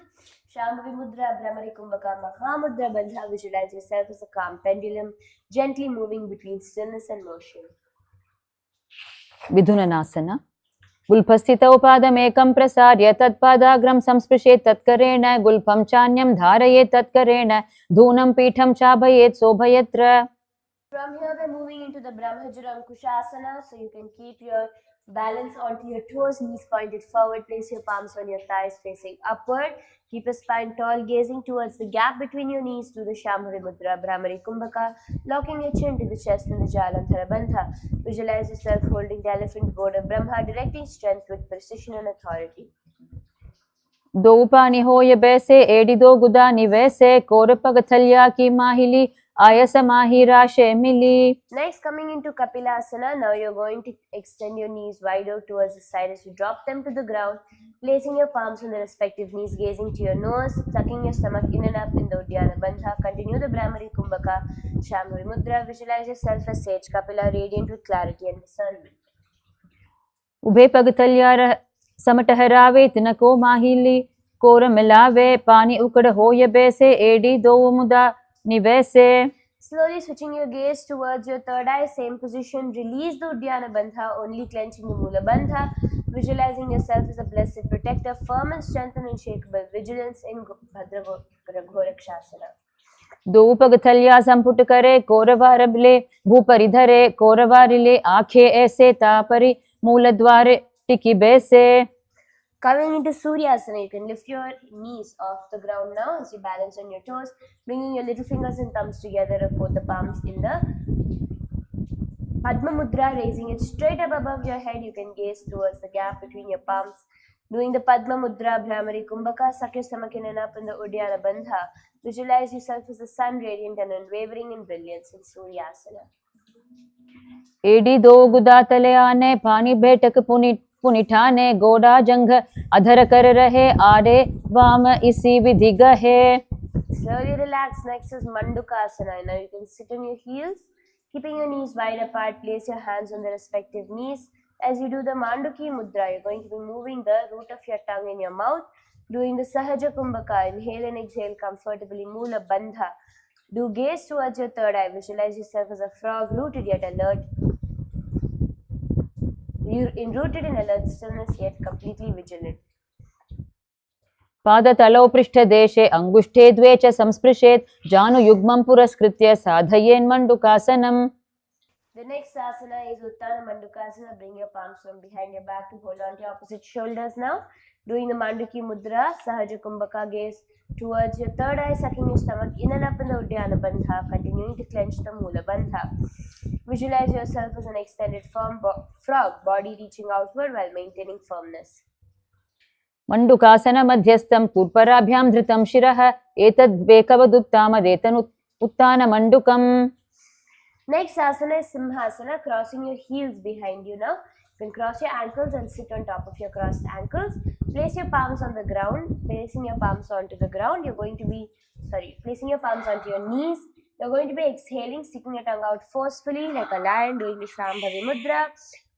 Shambhavi Mudra, Brahmari Kumbhaka, Mahamudra Bandha. Visualize yourself as a calm pendulum, gently moving between stillness and motion. Vidhunanasana. Gulpasthitau padamekam prasarya tatpadagram samsprishet tatkarena gulpam chanyam dharayet tatkarena dhunam pitham chabhayet sobhayatra. From here, we're moving into the Brahmajara Ankushasana. So you can keep your balance onto your toes, knees pointed forward. Place your palms on your thighs facing upward. Keep your spine tall, gazing towards the gap between your knees. Do the Shambhavi Mudra, Brahmari Kumbhaka, locking your chin to the chest in the Jalandhara Bandha. Visualize yourself holding the elephant board of Brahma, directing strength with precision and authority. दो पानी हो ये बैसे AD दो गुदानी वैसे कोरपगथल्या की माहिली आयसा माही राशे मिली. Next, coming into Kapilasana. Now you're going to extend your knees wide out towards the side as you drop them to the ground, placing your palms on the respective knees, gazing to your nose, tucking your stomach in and up in the Uddiyana Bandha. Continue the Brahmari Kumbhaka, Shambhavi Mudra. Visualize yourself as Sage Kapila, radiant with clarity and discernment. उभे पगथल्या समटहरावे तिनको माहिली core मिलावे पानी उकड़ हो ये बैसे AD दो मुदा निवैसे. Slowly switching your gaze towards your third eye, same position. Release the Uddiyana Bandha, only clenching the Mula Bandha. Visualizing yourself as a blessed protector, firm and strength and unshakable vigilance in Bhadra Ghorakshasana. दो उपगथल्या संपुट करे कौरवारबले भूपरिधरे कौरवारिले आखे ऐसे तापरि मूल द्वारे टिकी बैसे. Coming into Suryasana, you can lift your knees off the ground now as you balance on your toes, bringing your little fingers and thumbs together and both the palms in the Padma Mudra, raising it straight up above your head. You can gaze towards the gap between your palms. Doing the Padma Mudra, Brahmari Kumbhaka, suck your stomach in and up in the Uddiyana Bandha. Visualize yourself as the sun, radiant and unwavering in brilliance in Suryasana. एडी दो गुदा तले आने पानी बैठक पुनिठाने गोड़ा जंघ अधर कर रहे आरे वाम इसी विधि गहे. Slowly relax. Next is Mandukasana. Now you can sit on your heels, keeping your knees wide apart. Place your hands on the respective knees. As you do the Manduki Mudra, you're going to be moving the root of your tongue in your mouth. Doing the Sahaja Kumbhaka, inhale and exhale comfortably. Mula Bandha. Do gaze towards your third eye. Visualize yourself as a frog, rooted yet alert. You're rooted in alert stillness yet completely vigilant. पादतलौ पृष्ठदेशे अंगुष्ठे द्वे च संस्पृशेत् जानुयुग्मं पुरस्कृत्य साधयेन्मण्डुकासनम्. The next asana is Uttana Mandukasana. Bring your palms from behind your back to hold on to your opposite shoulders now. Doing the Manduki Mudra, Sahaja Kumbhaka, gaze towards your third eye, sucking your stomach in and up in the Uddiyana Bandha, continuing to clench the Mula Bandha. Visualize yourself as an extended firm frog, body reaching outward while maintaining firmness. मण्डुकासन मध्यस्थं पूर्पराभ्यां धृतं शिरः एतद्वेकवदुत्तामदेतनु उत्तानमण्डुकम्. Next asana is Simhasana, crossing your heels behind you now. You can cross your ankles and sit on top of your crossed ankles. Place your palms on the ground. Placing your palms onto the ground, placing your palms onto your knees. You're going to be exhaling, sticking your tongue out forcefully like a lion, doing the Shambhavi Mudra.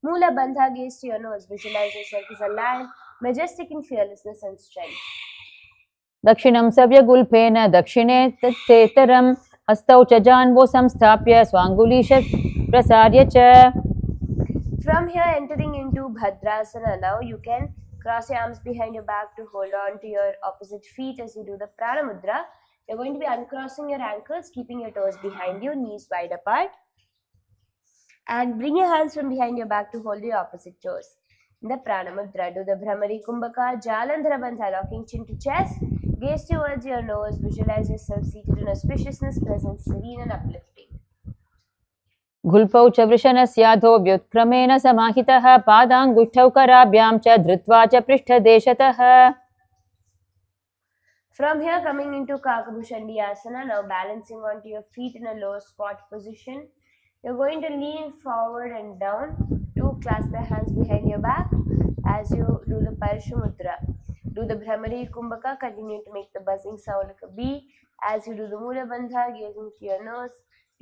Mula Bandha, gaze to your nose. Visualize yourself as a lion, majestic in fearlessness and strength. दक्षिणं सव्यगुल्फेन दक्षिणे तत्तेतरं हस्तौ च जान्वो संस्थाप्य स्वाङ्गुलीश प्रसार्य च. From here, entering into Bhadrasana, now you can cross your arms behind your back to hold on to your opposite feet as you do the Prana Mudra. You're going to be uncrossing your ankles, keeping your toes behind you, knees wide apart. And bring your hands from behind your back to hold your opposite toes. In the Prana Mudra, do the Brahmari Kumbhaka, Jalandhara Bandha, locking chin to chest. Gaze towards your nose. Visualize yourself seated in auspiciousness, present, serene and uplifting. घुल्पौ च वृषणस्याधो व्युत्क्रमेण समाहितः पादाङ्गुष्ठौ कराभ्यां च धृत्वा च पृष्ठदेशतः. From here, coming into Kakabhushandi Asana, now balancing onto your feet in a low squat position. You're going to lean forward and down. Do clasp your hands behind your back as you do the Parshu Mudra. Do the Brahmari Kumbhaka, continue to make the buzzing sound like a bee. As you do the Mula Bandha, gazing to your nose.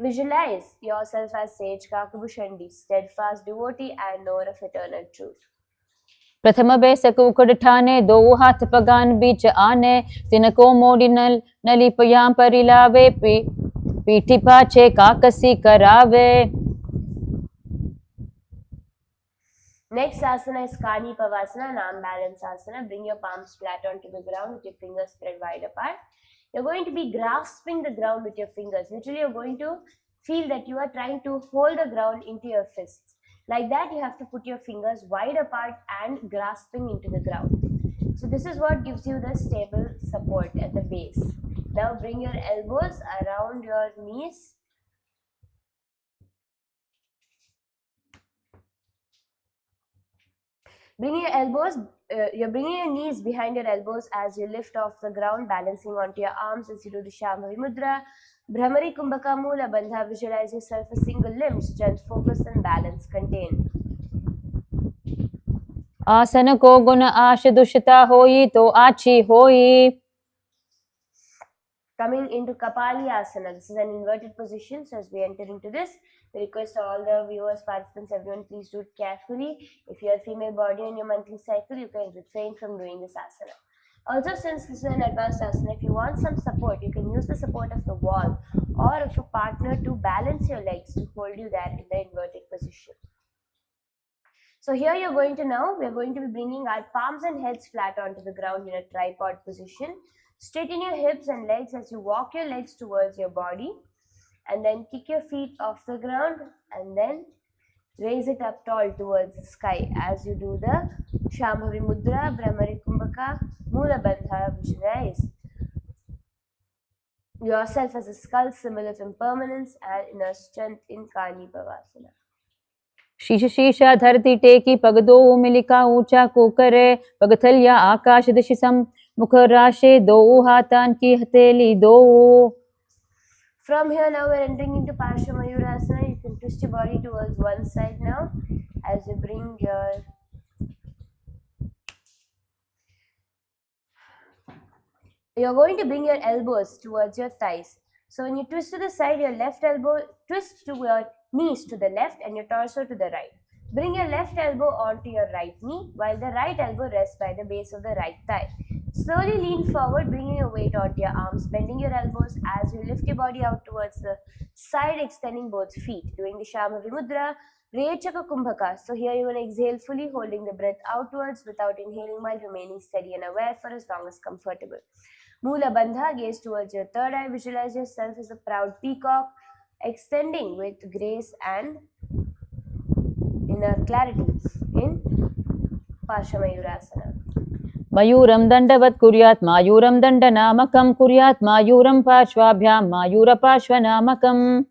Visualize yourself as sage Kakabhushandi, steadfast devotee and knower of eternal truth. प्रथम बेसक उकड़ ठाने दो हाथ पगान बीच आने तिनको मोड़ी नलिपयां परिलावे पीठी पाछे काकसी करावे. Next asana is Kani Pavasana, an arm balance asana. Bring your palms flat onto the ground with your fingers spread wide apart. You're going to be grasping the ground with your fingers. Literally, you're going to feel that you are trying to hold the ground into your fists. Like that, you have to put your fingers wide apart and grasping into the ground. So this is what gives you the stable support at the base. Now bring your elbows around your knees. You're bringing your knees behind your elbows as you lift off the ground, balancing onto your arms as you do the Shambhavi Mudra. Brahmari Kumbhaka Mula Bandha, visualize yourself as single limb, strength, focus and balance contained. आसन को गुण आश दुष्टता होई तो आची होई. Coming into Kapali Asana, this is an inverted position. So as we enter into this, we request all the viewers, participants, everyone, please do it carefully. If you have female body on your monthly cycle, you can refrain from doing this asana. Also, since this is an advanced asana, if you want some support, you can use the support of the wall or of a partner to balance your legs to hold you there in the inverted position. So here we're going to be bringing our palms and heads flat onto the ground in a tripod position. Straighten your hips and legs as you walk your legs towards your body, and then kick your feet off the ground and then raise it up tall towards the sky as you do the Shambhavi Mudra, Brahmari Kumbhaka, Mula Bandha. Visualize yourself as a skull, symbol of impermanence and inner strength in Kani Bhavasana. शीश शीशा धरती टेकी पग दो मिलिका ऊंचा को करे पग थलिया आकाश दिशि सम मुख राशे दो हाथान की हथेली दो. From here now we're entering into Parsha Mayurasana. You can twist your body towards one side now as you bring your you're going to bring your elbows towards your thighs. So when you twist to the side, your left elbow twist to your knees to the left and your torso to the right. Bring your left elbow onto your right knee while the right elbow rests by the base of the right thigh. Slowly lean forward, bringing your weight onto your arms, bending your elbows as you lift your body out towards the side, extending both feet, doing the Shambhavi Mudra, Rechaka Kumbhaka. So here you will exhale fully, holding the breath outwards without inhaling while remaining steady and aware for as long as comfortable. Mula Bandha, gaze towards your third eye. Visualize yourself as a proud peacock, extending with grace and inner clarity in Parsha Mayurasana. मयूरं दंडवत् कुर्यात् मायूरं दंडनामकं कुर्यात् मायूरं पार्श्वाभ्यां मायूरपार्श्वनामकम्.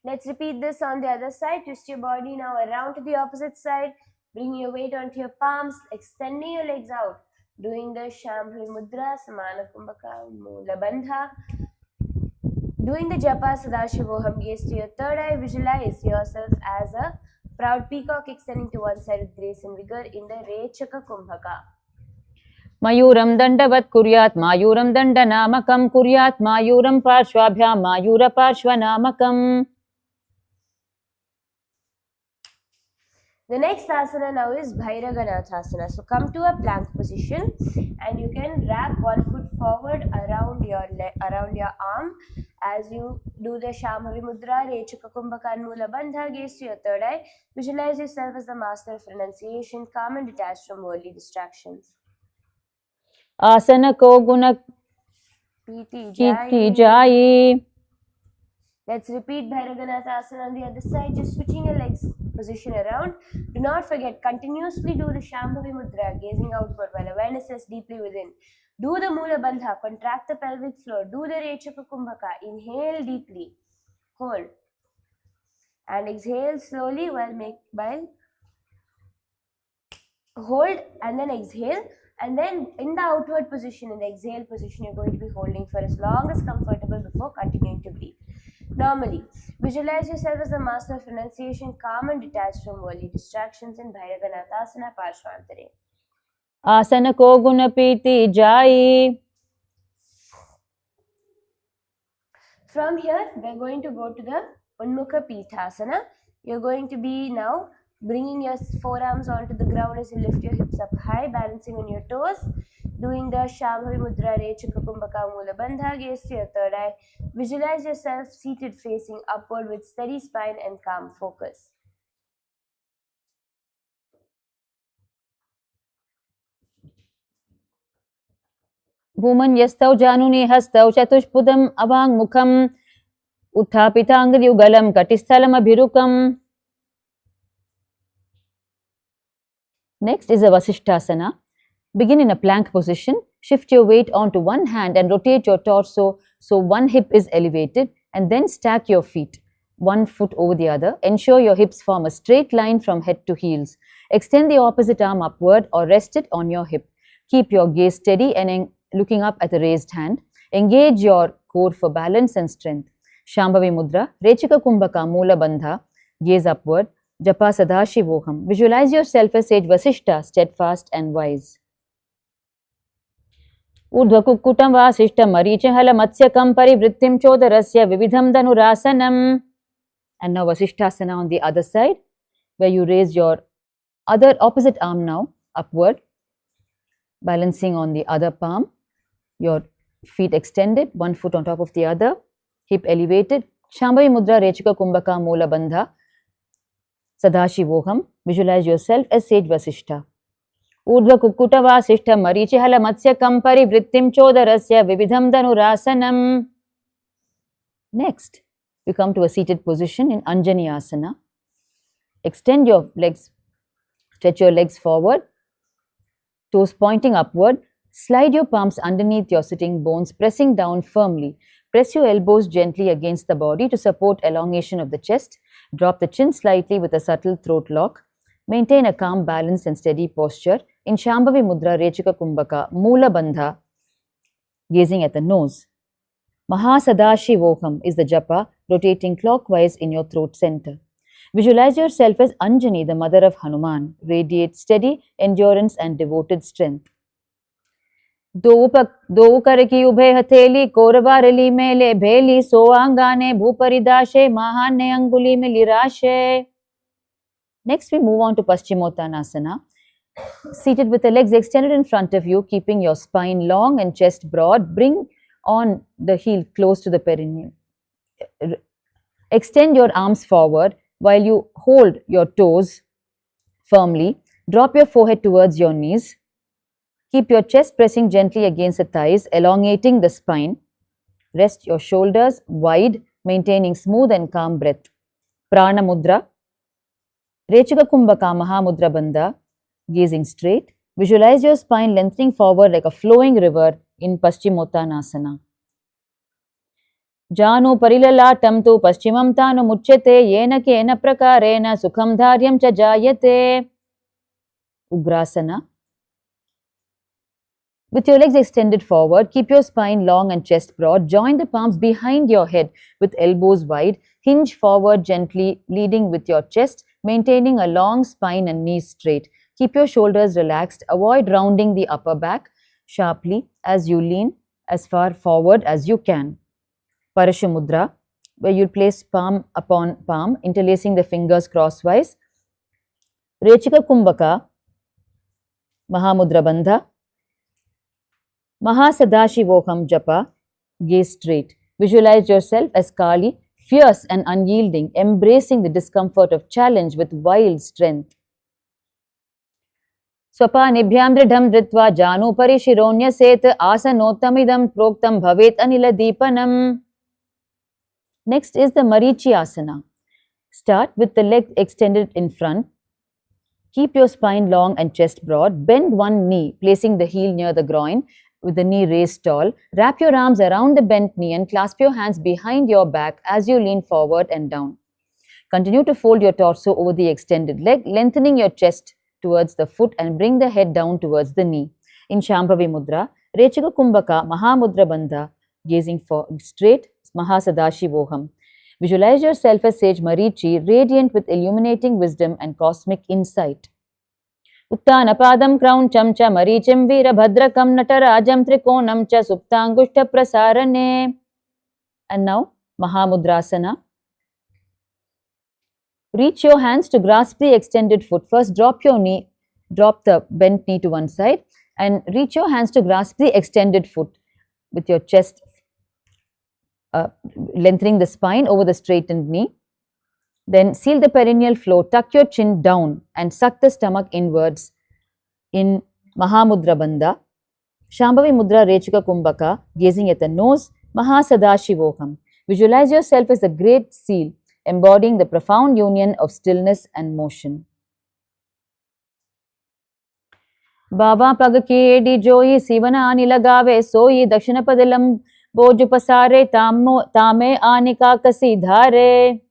Let's repeat this on the other side. Twist your body now around to the opposite side. Bring your weight onto your palms, extending your legs out. Doing the Shambhavi Mudra, Samana Kumbhaka, Mula Bandha. Doing the Japa Sadashivoham, gaze to your third eye. Visualize yourself as a proud peacock extending to one side with grace and vigor in the Rechaka Kumbhaka. मयूरं दंडवत् कुर्यात् मायूरं दंडनामकं कुर्यात् मायूरं पार्श्वाभ्यां मायूरपार्श्वनामकम्. The next asana now is Bhairaganathasana. So come to a plank position and you can wrap one foot forward around your arm as you do the Shambhavi Mudra, Rechaka Kumbhaka and Mula Bandha. Gaze to your third eye. Visualize yourself as the master of renunciation, calm and detached from worldly distractions. आसन को गुण कीर्ति जाई. Let's repeat Bhairaganathasana on the other side, just switching your legs position around. Do not forget, continuously do the Shambhavi Mudra, gazing outward while awareness is deeply within. Do the Mula Bandha, contract the pelvic floor. Do the Rechaka Kumbhaka, inhale deeply, hold. And exhale slowly while hold and then exhale. And then in the outward position, in the exhale position, you're going to be holding for as long as comfortable before continuing to breathe. Normally, visualize yourself as the master of renunciation, calm and detached from worldly distractions in Bhairaganathasana Parshvantare. आसन को गुण पीति जाई. From here, we're going to go to the Unmukha Pithasana. You're going to be now bringing your forearms onto the ground as you lift your hips up high, balancing on your toes. Doing the Shambhavi Mudra, Rechaka Kumbhaka, Mula Bandha, gaze to your third eye. Visualize yourself seated facing upward with steady spine and calm focus. भूमन्यस्तौ जानुनि हस्तौ चतुष्पुदम् अवाङ्मुखम् उत्थापिताङ्गुलियुगलं कटिस्थलमभिरुकम्. Next is a Vasishthasana. Begin in a plank position. Shift your weight onto one hand and rotate your torso so one hip is elevated, and then stack your feet, one foot over the other. Ensure your hips form a straight line from head to heels. Extend the opposite arm upward or rest it on your hip. Keep your gaze steady and looking up at the raised hand. Engage your core for balance and strength. Shambhavi Mudra, Rechaka Kumbhaka, Mula Bandha, gaze upward. Japa Sadashivoham. Visualize yourself as sage Vasishta, steadfast and wise. Urdhvakukutam vasishtam marichahala matsyakam parivrittim chodarasya vividham dhanurasanam. And now Vasishthasana on the other side, where you raise your opposite arm now upward, balancing on the other palm, your feet extended, one foot on top of the other, hip elevated. Shambhavi Mudra, Rechaka Kumbhaka, Mula Bandha, Sadashivoham. Visualize yourself as sage Vasishta. ऊर्ध्व कुक्कुटवासिष्ठ मरीचिहल मत्स्यकं परिवृत्तिं चोदरस्य विविधं धनुरासनम्. Next, you come to a seated position in Anjani asana. Extend your legs, stretch your legs forward, toes pointing upward. Slide your palms underneath your sitting bones, pressing down firmly. Press your elbows gently against the body to support elongation of the chest. Drop the chin slightly with a subtle throat lock. Maintain a calm, balanced and steady posture. In Shambhavi Mudra, Rechika Kumbhaka, Moola Bandha, gazing at the nose. Mahasadashivoham is the japa, rotating clockwise in your throat center. Visualize yourself as Anjani, the mother of Hanuman. Radiate steady endurance and devoted strength. दो कर की उभे हथेली कोरवारली मेले भेली सोआंगाने भूपरिदाशे महाने अंगुली में लिराशे. Next, we move on to Paschimottanasana. Seated with the legs extended in front of you, keeping your spine long and chest broad, bring on the heel close to the perineum. Extend your arms forward while you hold your toes firmly. Drop your forehead towards your knees. Keep your chest pressing gently against the thighs, elongating the spine. Rest your shoulders wide, maintaining smooth and calm breath. Prana Mudra. Rechika Kumbhaka Mahamudra Bandha, gazing straight. Visualize your spine lengthening forward like a flowing river in Paschimottanasana. Janu parilalatam tu paschimam tanu muchyate yena kena prakarena sukham dharyam cha jayate. Ugrasana. With your legs extended forward, keep your spine long and chest broad. Join the palms behind your head with elbows wide. Hinge forward gently, leading with your chest, maintaining a long spine and knees straight. Keep your shoulders relaxed. Avoid rounding the upper back sharply as you lean as far forward as you can. Parashamudra, where you'll place palm upon palm, interlacing the fingers crosswise. Rechika Kumbhaka, Mahamudra Bandha. Mahasadashivoham Japa, gaze straight. Visualize yourself as Kali, fierce and unyielding, embracing the discomfort of challenge with wild strength. Swapanibhyam dridham dritva janu parishironya set asanottamidam proktam bhavet anila deepanam. Next is the Marichi asana. Start with the leg extended in front. Keep your spine long and chest broad. Bend one knee, placing the heel near the groin with the knee raised tall. Wrap your arms around the bent knee and clasp your hands behind your back as you lean forward and down. Continue to fold your torso over the extended leg, lengthening your chest towards the foot and bring the head down towards the knee. In Shambhavi Mudra, Rechika Kumbhaka Mahamudra Bandha, gazing straight, Mahasadashivoham. Visualize yourself as Sage Marichi, radiant with illuminating wisdom and cosmic insight. Uttanapadam krauncham cha marichim veerabhadrakam natarajam trikonam cha suptangushta prasarane. And now, Mahamudrasana. Reach your hands to grasp the extended foot. First, drop the bent knee to one side and reach your hands to grasp the extended foot with your chest lengthening the spine over the straightened knee. Then seal the perineal floor, tuck your chin down and suck the stomach inwards in Mahamudra Bandha. Shambhavi Mudra Rechika Kumbhaka, gazing at the nose, Mahasadashivoham. Visualize yourself as the great seal, embodying the profound union of stillness and motion. Baba pagakedi joyi sivana anilagave soyi dakshinapadilam bojupasare tame anika kasi dhare.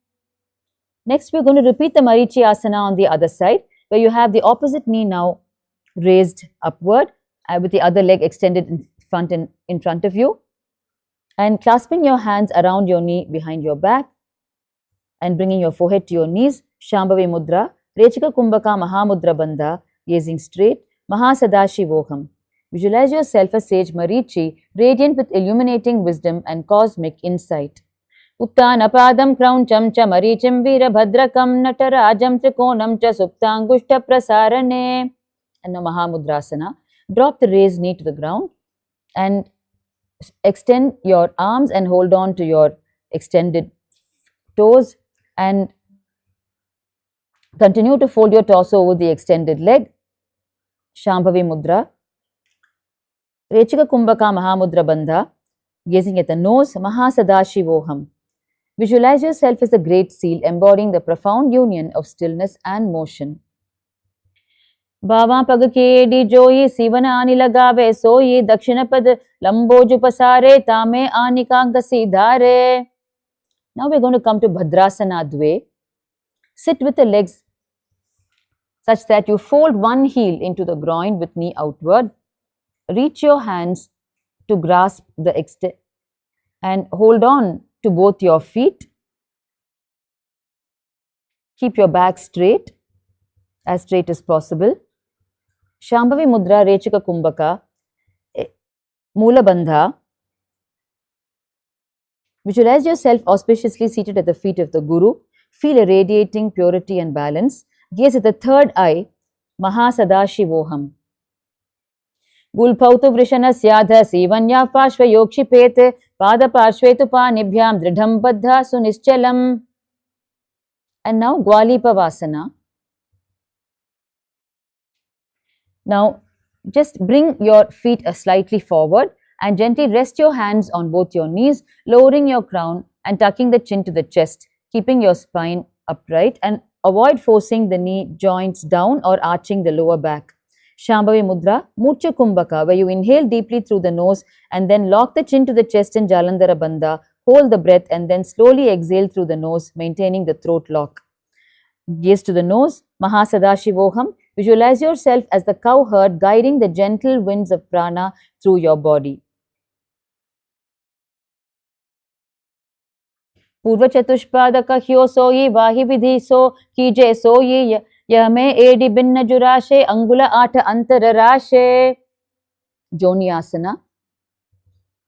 Next, we're going to repeat the Marichi asana on the other side, where you have the opposite knee now raised upward with the other leg extended in front of you, and clasping your hands around your knee behind your back and bringing your forehead to your knees. Shambhavi Mudra, Rechika Kumbhaka Mahamudra Bandha, gazing straight, Mahasadashivoham. Visualize yourself as Sage Marichi, radiant with illuminating wisdom and cosmic insight. Uttanapadam krauncham cha marichim veerabhadrakam natarajam trikonam cha suptangushta prasarane. And now Mahamudrasana. Drop the raised knee to the ground and extend your arms and hold on to your extended toes and continue to fold your torso over the extended leg. Shambhavi Mudra, Rechika Kumbhaka Mahamudra Bandha, gazing at the nose, Mahasadashivoham. Visualize yourself as the great seal, embodying the profound union of stillness and motion. Bhava pag kedi joyi sivana ani lagave soyi dakshina pad lamboju pasare tame anikanga sidhare. Now we're going to come to Bhadrasana Dve. Sit with the legs such that you fold one heel into the groin with knee outward. Reach your hands to grasp the extent and hold on to both your feet. Keep your back straight as possible. Shambhavi Mudra Rechika Kumbhaka Moola Bandha. Visualize yourself auspiciously seated at the feet of the Guru. Feel a radiating purity and balance. Gaze at the third eye, Mahasadashivoham. Gulpautu Vrishanasya Sivanya Pashva Yokshipete Pada Pashvetu Panibhyam Dridham Baddha Sunischalam. And now Gwalipavasana. Now just bring your feet slightly forward and gently rest your hands on both your knees, lowering your crown and tucking the chin to the chest, keeping your spine upright, and avoid forcing the knee joints down or arching the lower back. Shambhavi Mudra, Mucha Kumbhaka, where you inhale deeply through the nose and then lock the chin to the chest in Jalandhara Bandha, hold the breath and then slowly exhale through the nose, maintaining the throat lock. Gaze to the nose, Mahasadashivoham. Visualize yourself as the cow herd guiding the gentle winds of prana through your body. Purva Chatushpadaka Hyo Soyi Vahi Vidhi So Kije Soyi Yame Edi Binna Jurashe Angula Ata Antararashe. Joni Asana.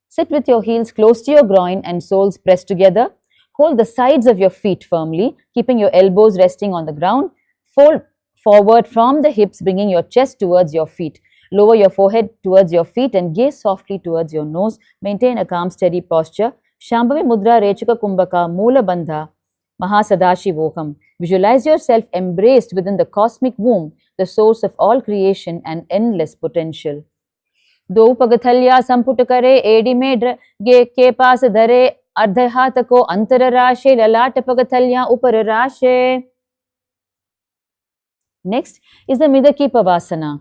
Sit with your heels close to your groin and soles pressed together. Hold the sides of your feet firmly, keeping your elbows resting on the ground. Fold forward from the hips, bringing your chest towards your feet. Lower your forehead towards your feet and gaze softly towards your nose. Maintain a calm, steady posture. Shambhavi Mudra Rechika Kumbhaka Moola Bandha Mahasadashivoham. Visualize yourself embraced within the cosmic womb, the source of all creation and endless potential. दो पगथल्या संपुट करे AD में गे के पास धरे अर्ध हाथ को अंतर राशे ललाट पगथल्या ऊपर राशे. Next is the Midaki Pavasana.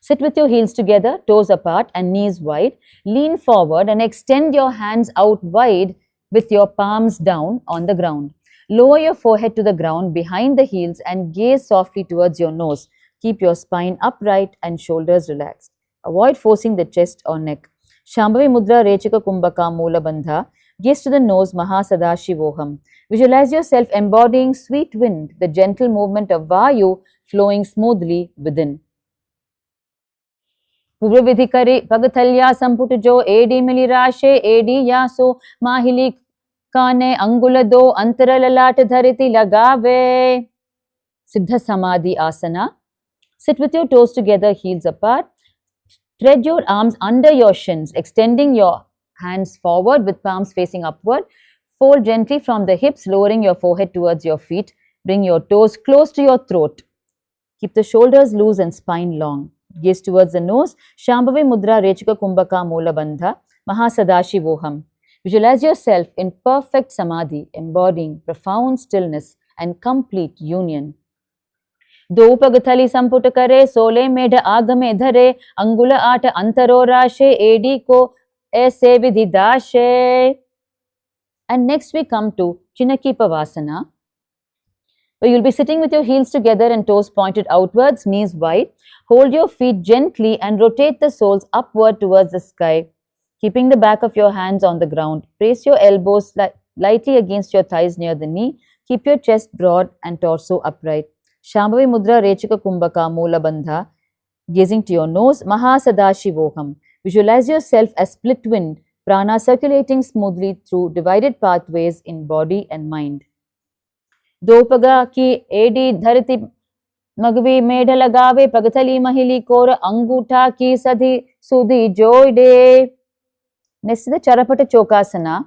Sit with your heels together, toes apart and knees wide. Lean forward and extend your hands out wide with your palms down on the ground. Lower your forehead to the ground behind the heels and gaze softly towards your nose. Keep your spine upright and shoulders relaxed. Avoid forcing the chest or neck. Shambhavi Mudra Rechika Kumbhaka Moola Bandha. Gaze to the nose, Mahasadashivoham. Visualize yourself embodying sweet wind, the gentle movement of Vayu flowing smoothly within. Purva Vidhi Kare Pagathalya Samput Jo Edi Mili Rashe Edi Yaso Mahili Kane Angula Do Antara Lalat Dhariti Lagave. Siddha Samadhi Asana. Sit with your toes together, heels apart. Thread your arms under your shins, extending your hands forward with palms facing upward. Fold gently from the hips, lowering your forehead towards your feet. Bring your toes close to your throat. Keep the shoulders loose and spine long. Gaze towards the nose. Shambhavi Mudra Rechika Kumbhaka Moola Bandha Mahasadashivoham. Visualize yourself in perfect samadhi, embodying profound stillness and complete union. दो पगथली संपुट करे सोले मेढ आग में धरे अंगुल आठ अंतरो राशे AD को ऐसे विधि दाशे. And next we come to Chinaki Pavasana, where you'll be sitting with your heels together and toes pointed outwards, knees wide. Hold your feet gently and rotate the soles upward towards the sky, keeping the back of your hands on the ground. Place your elbows lightly against your thighs near the knee. Keep your chest broad and torso upright. Shambhavi Mudra Rechika Kumbhaka Moola Bandha. Gazing to your nose, Mahasadashivoham. Visualize yourself as split wind, prana circulating smoothly through divided pathways in body and mind. Dopaga ki edi dharati magvi medha lagave pagathali mahili kora angutha ki sadhi sudhi joide. Next is the Charapata Chokasana,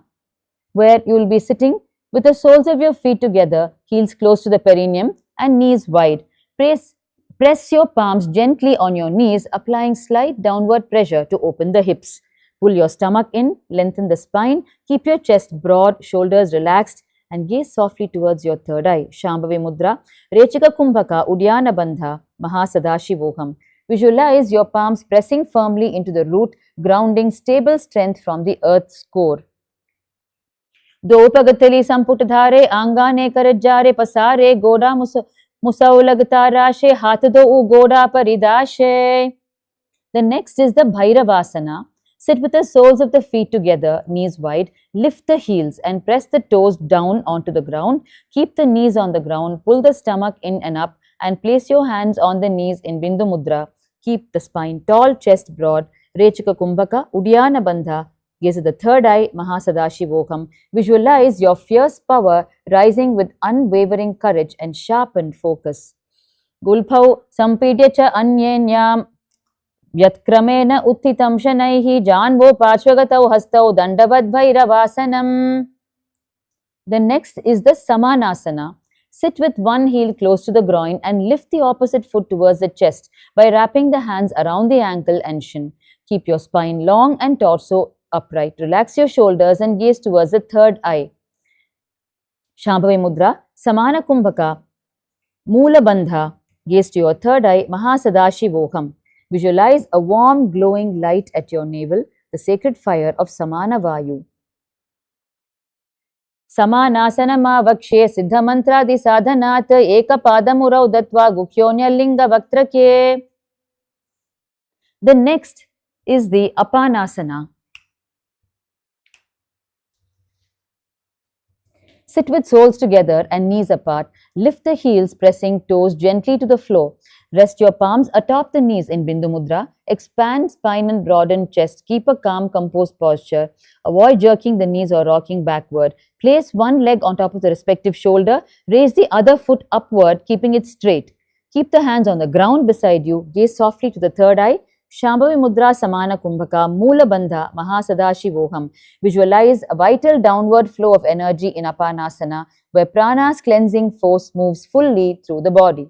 where you will be sitting with the soles of your feet together, heels close to the perineum and knees wide. Place Press your palms gently on your knees, applying slight downward pressure to open the hips. Pull your stomach in, lengthen the spine, keep your chest broad, shoulders relaxed, and gaze softly towards your third eye. Shambhavi Mudra, Rechika Kumbhaka, Udyana Bandha, Mahasadashi. Visualize your palms pressing firmly into the root, grounding stable strength from the earth's core. दोपगतली संपुट धारे आंगाने करज्जारे पसारे गोड़ा मुसौ लगता राशे हाथ दो उ गोड़ा परिदाशे. The next is the Bhairavasana. Sit with the soles of the feet together, knees wide. Lift the heels and press the toes down onto the ground. Keep the knees on the ground. Pull the stomach in and up and place your hands on the knees in Bindu Mudra. Keep the spine tall, chest broad. Rechika Kumbhaka, Udyana Bandha. Gaze at the third eye, Mahasadashi. Visualize your fierce power rising with unwavering courage and sharpened focus. Gulphau Sampidya cha Anyenyam Vyatkramen Uttitam Shanaihi Janvo Pachvagatau Hastau Dandavad Bhairavasanam. The next is the Samanasana. Sit with one heel close to the groin and lift the opposite foot towards the chest by wrapping the hands around the ankle and shin. Keep your spine long and torso upright. Relax your shoulders and gaze towards the third eye. Shambhavi Mudra, Samana Kumbhaka, Moola Bandha. Gaze to your third eye, Mahasadashi. Visualize a warm, glowing light at your navel, the sacred fire of Samana Vayu. Samanasana vakshe siddha mantradi sadhanat eka padamurau datva gukhyonya linga vaktrake. The next is the Apanasana. Sit with soles together and knees apart. Lift the heels, pressing toes gently to the floor. Rest your palms atop the knees in Bindu Mudra. Expand spine and broaden chest. Keep a calm, composed posture. Avoid jerking the knees or rocking backward. Place one leg on top of the respective shoulder. Raise the other foot upward, keeping it straight. Keep the hands on the ground beside you. Gaze softly to the third eye. Shambhavi Mudra Samana Kumbhaka, Moola Bandha, Mahasadashi. Visualize a vital downward flow of energy in Apanasana, where prana's cleansing force moves fully through the body.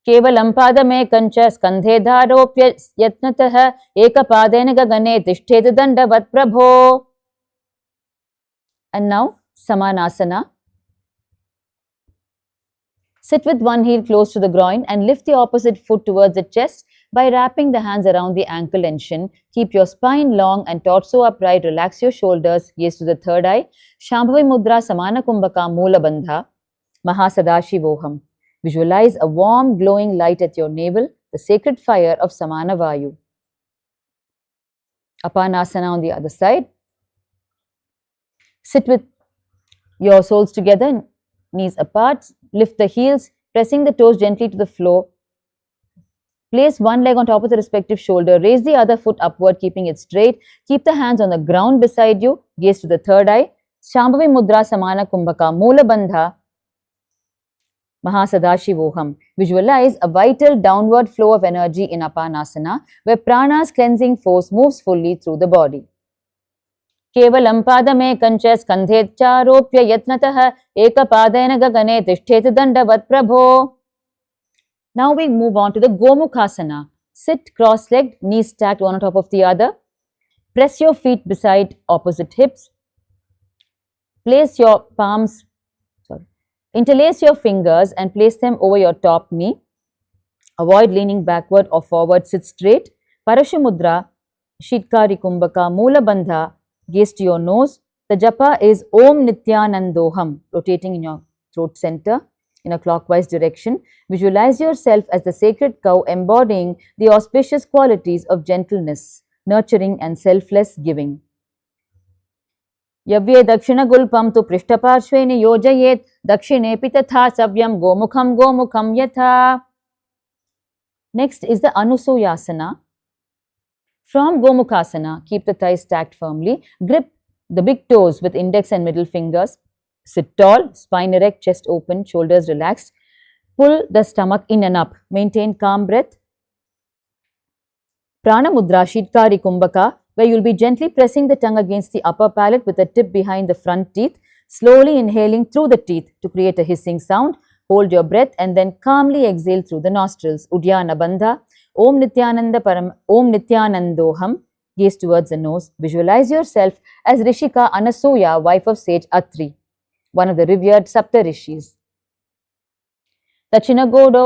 केवलं पादमेकं च स्कन्धे धारोप्य यत्नतः एकपादेन गगने तिष्ठेत दण्डवत् प्रभो. And now Samanasana. Sit with one heel close to the groin and lift the opposite foot towards the chest by wrapping the hands around the ankle and shin. Keep your spine long and torso upright. Relax your shoulders. Gaze to the third eye. Shambhavi Mudra Samana Kumbhaka Moola Bandha, Mahasadashi. Visualize a warm, glowing light at your navel, the sacred fire of Samana Vayu. Apanasana on the other side. Sit with your soles together, knees apart. Lift the heels, pressing the toes gently to the floor. Place one leg on top of the respective shoulder. Raise the other foot upward, keeping it straight. Keep the hands on the ground beside you. Gaze to the third eye. Shambhavi Mudra Samana Kumbhaka Moola Bandha, Mahasadashi. Visualize a vital downward flow of energy in Apanasana, where prana's cleansing force moves fully through the body. केवलं पादमेकं च स्कन्धे चारोप्य यत्नतः एकपादेन गगने तिष्ठेत दण्डवत् प्रभो. Now we move on to the Gomukhasana. Sit cross-legged, knees stacked one on top of the other. Press your feet beside opposite hips. Interlace your fingers and place them over your top knee. Avoid leaning backward or forward. Sit straight. Parashamudra, Shidkari Kumbhaka, Moola Bandha. Gaze to your nose. The japa is Om Nithyanandoham, rotating in your throat center in a clockwise direction. Visualize yourself as the sacred cow embodying the auspicious qualities of gentleness, nurturing and selfless giving. Yavye dakshina gulpam tu prishtaparshve niyojayet dakshinepi tatha savyam gomukham yatha. Next is the Anusuyasana. From Gomukhasana, keep the thighs stacked firmly. Grip the big toes with index and middle fingers. Sit tall, spine erect, chest open, shoulders relaxed. Pull the stomach in and up. Maintain calm breath. Prana Mudra Shidkari Kumbhaka, where you will be gently pressing the tongue against the upper palate with the tip behind the front teeth. Slowly inhaling through the teeth to create a hissing sound. Hold your breath and then calmly exhale through the nostrils. Udyana Bandha. Om Nithyanandoham. Gaze towards the nose. Visualize yourself as Rishika Anasuya, wife of sage Atri, one of the revered Sapta Rishis. Dachinagodo.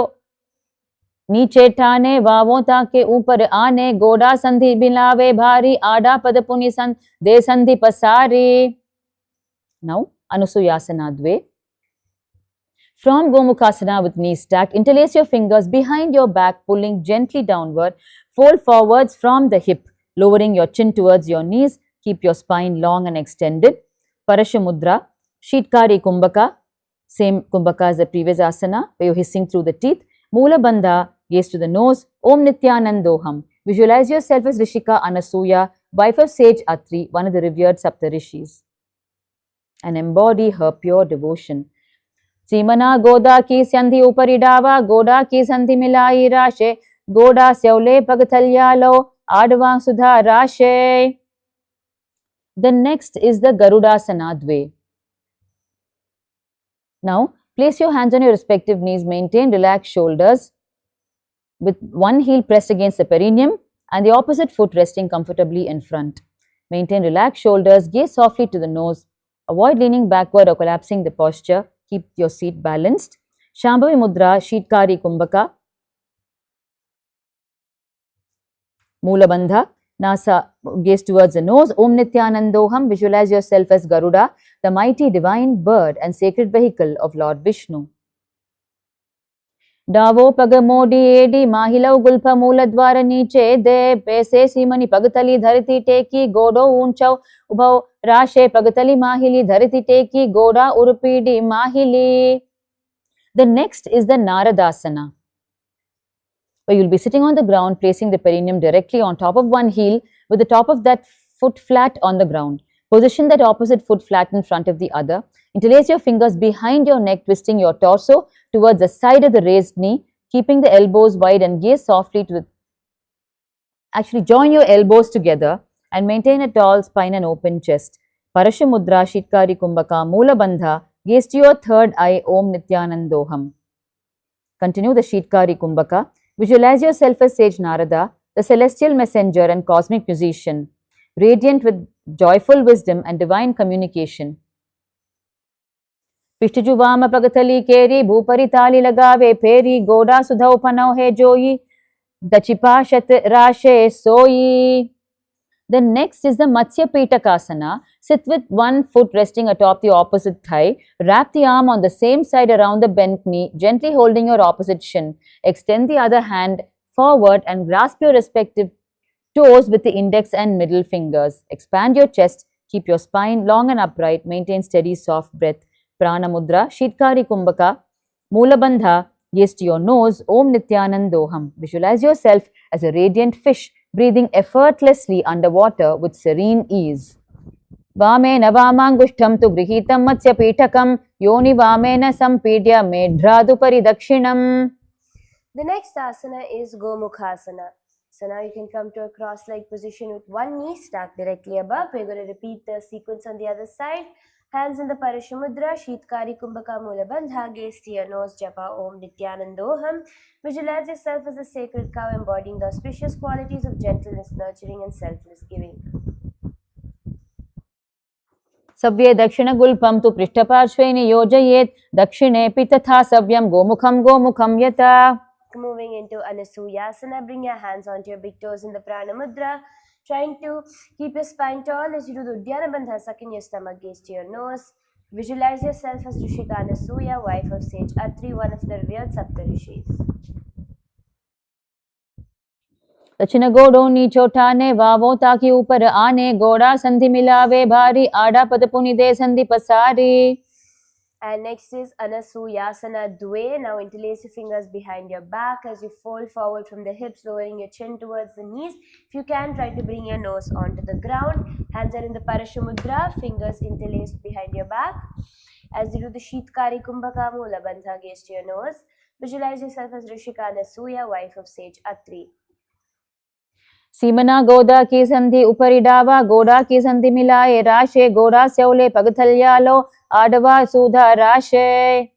नीचे ठाने वावों ताके ऊपर आने गोड़ा संधि बिलावे भारी आड़ा पद पुनि दे संधि पसारी. Now Anusuyasana Dve. From Gomukhasana with knees stacked, interlace your fingers behind your back, pulling gently downward. Fold forwards from the hip, lowering your chin towards your knees. Keep your spine long and extended. Parashamudra, Sheetkari Kumbhaka. Same Kumbhaka as the previous asana, where you're hissing through the teeth. Mula Bandha, gaze to the nose. Om Nithyanandoham. Visualize yourself as Rishika Anasuya, wife of sage Atri, one of the revered Sapta Rishis, and embody her pure devotion. सीमना गोदा की संधि ऊपरी डावा गोड़ा की संधि मिलाई राशे गोड़ा स्यौले पगथल्या लो आडवा सुधा राशे. The next is the Garudasana Dve. Now place your hands on your respective knees, maintain relaxed shoulders with one heel pressed against the perineum and the opposite foot resting comfortably in front. Maintain relaxed shoulders, gaze softly to the nose, avoid leaning backward or collapsing the posture. Keep your seat balanced. Shambhavi Mudra, Sheetkari Kumbhaka. Mula Bandha, Nasa, gaze towards the nose. Om Nithyanandoham, visualize yourself as Garuda, the mighty divine bird and sacred vehicle of Lord Vishnu. Davo Pagamodi Edi, Mahilav Gulpa Mula Dwara Niche, De, Pese Simani Pagatali Dhariti Teki, Godo Unchav, Ubhav Rashe Pagatali Mahili Dhariti Teki Goda Urupidi Mahili. The next is the Naradasana, where you'll be sitting on the ground, placing the perineum directly on top of one heel with the top of that foot flat on the ground. Position that opposite foot flat in front of the other. Interlace your fingers behind your neck, twisting your torso towards the side of the raised knee, keeping the elbows wide and gaze softly to the... Actually, join your elbows together and maintain a tall spine and open chest. Parashamudra, Sheetkari Kumbhaka, Mula Bandha, gaze to your third eye, Om Nithyanandoham. Continue the Sheetkari Kumbhaka. Visualize yourself as Sage Narada, the celestial messenger and cosmic musician, radiant with joyful wisdom and divine communication. Pishtiju Vama Pagatali Keri, Bhupari Tali Lagave, Peri, Goda Sudha Upanau He Joyi, Dachipashat Rashe Soyi. The next is the Matsya Pitakasana. Sit with one foot resting atop the opposite thigh. Wrap the arm on the same side around the bent knee, gently holding your opposite shin. Extend the other hand forward and grasp your respective toes with the index and middle fingers. Expand your chest. Keep your spine long and upright. Maintain steady, soft breath. Prana Mudra, Sheetkari Kumbhaka, Mula Bandha, gaze to your nose, Om Nithyanandoham. Visualize yourself as a radiant fish, breathing effortlessly underwater with serene ease. Vamena Vamangushtam tu Grihitam Matsya Pitakam, Yoni Vamena Sampidya Medhradu Paridakshinam. The next asana is Gomukhasana. So now you can come to a cross-leg position with one knee stacked directly above. We're going to repeat the sequence on the other side. Hands in the Parashamudra, Sheetkari Kumbhaka Mula Bandha, gaze to your nose, Japa Om Nithyanandoham. Visualize yourself as a sacred cow embodying the auspicious qualities of gentleness, nurturing and selfless giving. Savye Dakshina Gulpam tu Prishtaparshveni Yojayet, Dakshine Pitatha Savyam Gomukham Yata. Moving into Anusuyasana, bring your hands onto your big toes in the Prana Mudra. Trying to keep your spine tall as you do the Uddiyana Bandha, suck in your stomach, gaze to your nose. Visualize yourself as Rishika Anasuya, wife of sage Atri, one of the revered Sapta Rishis. Dachina Godo Nicho Tane, Vavo Taki Upar Ane, Goda Sandhi Milave Bhari, Ada Padapuni De Sandhi Pasari. And next is Anusuyasana Dve. Now interlace your fingers behind your back as you fold forward from the hips, lowering your chin towards the knees. If you can, try to bring your nose onto the ground. Hands are in the Parashamudra, fingers interlaced behind your back. As you do the Sheetkari Kumbhaka Mula Bandha, gaze to your nose. Visualize yourself as Rishika Anasuya, wife of sage Atri. Simana Goda ki sandhi upari dava, Goda ki sandhi milaye rashe, Goda seule pagathal yalo, Adava Sudha rashe.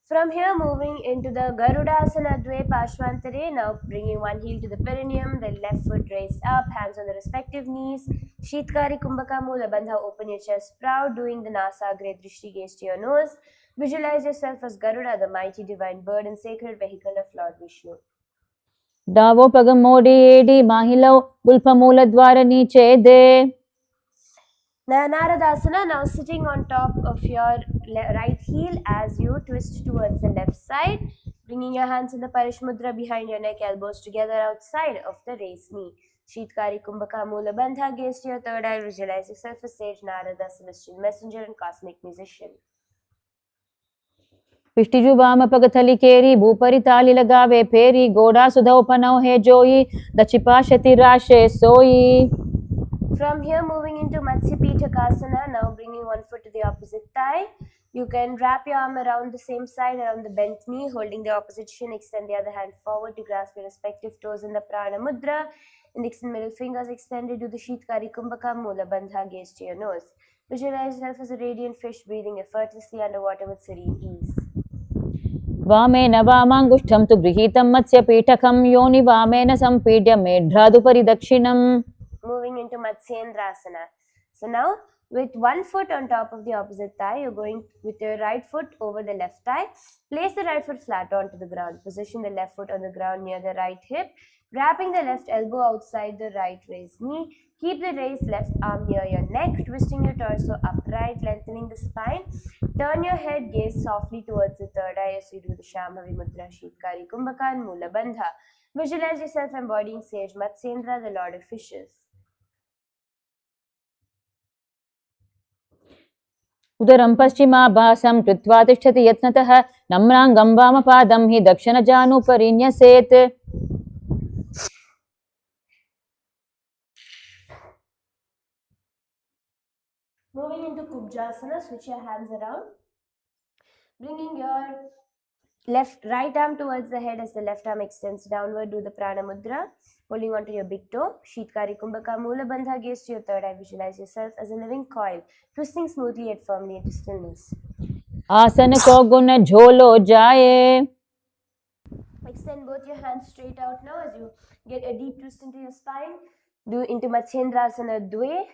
From here, moving into the Garudasana Dve Pashvantare, now bringing one heel to the perineum, the left foot raised up, hands on the respective knees. Sheetkari Kumbhaka Mula Bandha, open your chest proud, doing the Nasagre Drishti gaze to your nose. Visualize yourself as Garuda, the mighty divine bird and sacred vehicle of Lord Vishnu. Davopagam Modi Mahilo Gulpamula Dwarani Chede. Naradasana, now sitting on top of your right heel as you twist towards the left side, bringing your hands in the Parish Mudra behind your neck, elbows together outside of the raised knee. Sheetkari Kumbhaka Mula Bandha, gaze to your third eye, visualize yourself as sage Narada, celestial messenger and cosmic musician. Pishtiju Vama Pagatali Keri, Bupari Tali Lagave Peri, Goda Sudhopano He Joyi, Dachipashati Rashe Soyi. From here, moving into Matsya Pitakasana, now bringing one foot to the opposite thigh. You can wrap your arm around the same side, around the bent knee, holding the opposite shin, extend the other hand forward to grasp your respective toes in the Prana Mudra. Index and middle fingers extended to the Sheetkari Kumbhaka Mula Bandha, gaze to your nose. Visualize yourself as a radiant fish breathing effortlessly underwater with serene ease. Vamena Vamangushtam tu Grihitam Matsya Pitakam Yoni Vamena Sampidya Medhradupari Dakshinam. Moving into Matsyendrasana. So now, with one foot on top of the opposite thigh, you're going with your right foot over the left thigh. Place the right foot flat onto the ground. Position the left foot on the ground near the right hip, wrapping the left elbow outside the right raised knee. Keep the raised left arm near your neck, twisting your torso upright, lengthening the spine. Turn your head, gaze softly towards the third eye as you do the Shambhavi Mudra, Sheetkari Kumbhaka and Mula Bandha. Visualize yourself embodying sage Matsyendra, the Lord of Fishes. उदरं पश्चिमाभासं कृत्वा तिष्ठति यत्नतः नम्राङ्गं वामपादं हि दक्षिणजानुपरि न्यसेत्. Moving into Kubjasana, switch your hands around. Bringing your right arm towards the head as the left arm extends downward, do the Prana Mudra. Holding onto your big toe. Sheetkari Kumbhaka Mula Bandha, gaze to your third eye. Visualize yourself as a living coil, twisting smoothly yet firmly into stillness. आसन को गुण झोलो जाए. Extend both your hands straight out now as you get a deep twist into your spine. Do into Matsyendrasana Dve.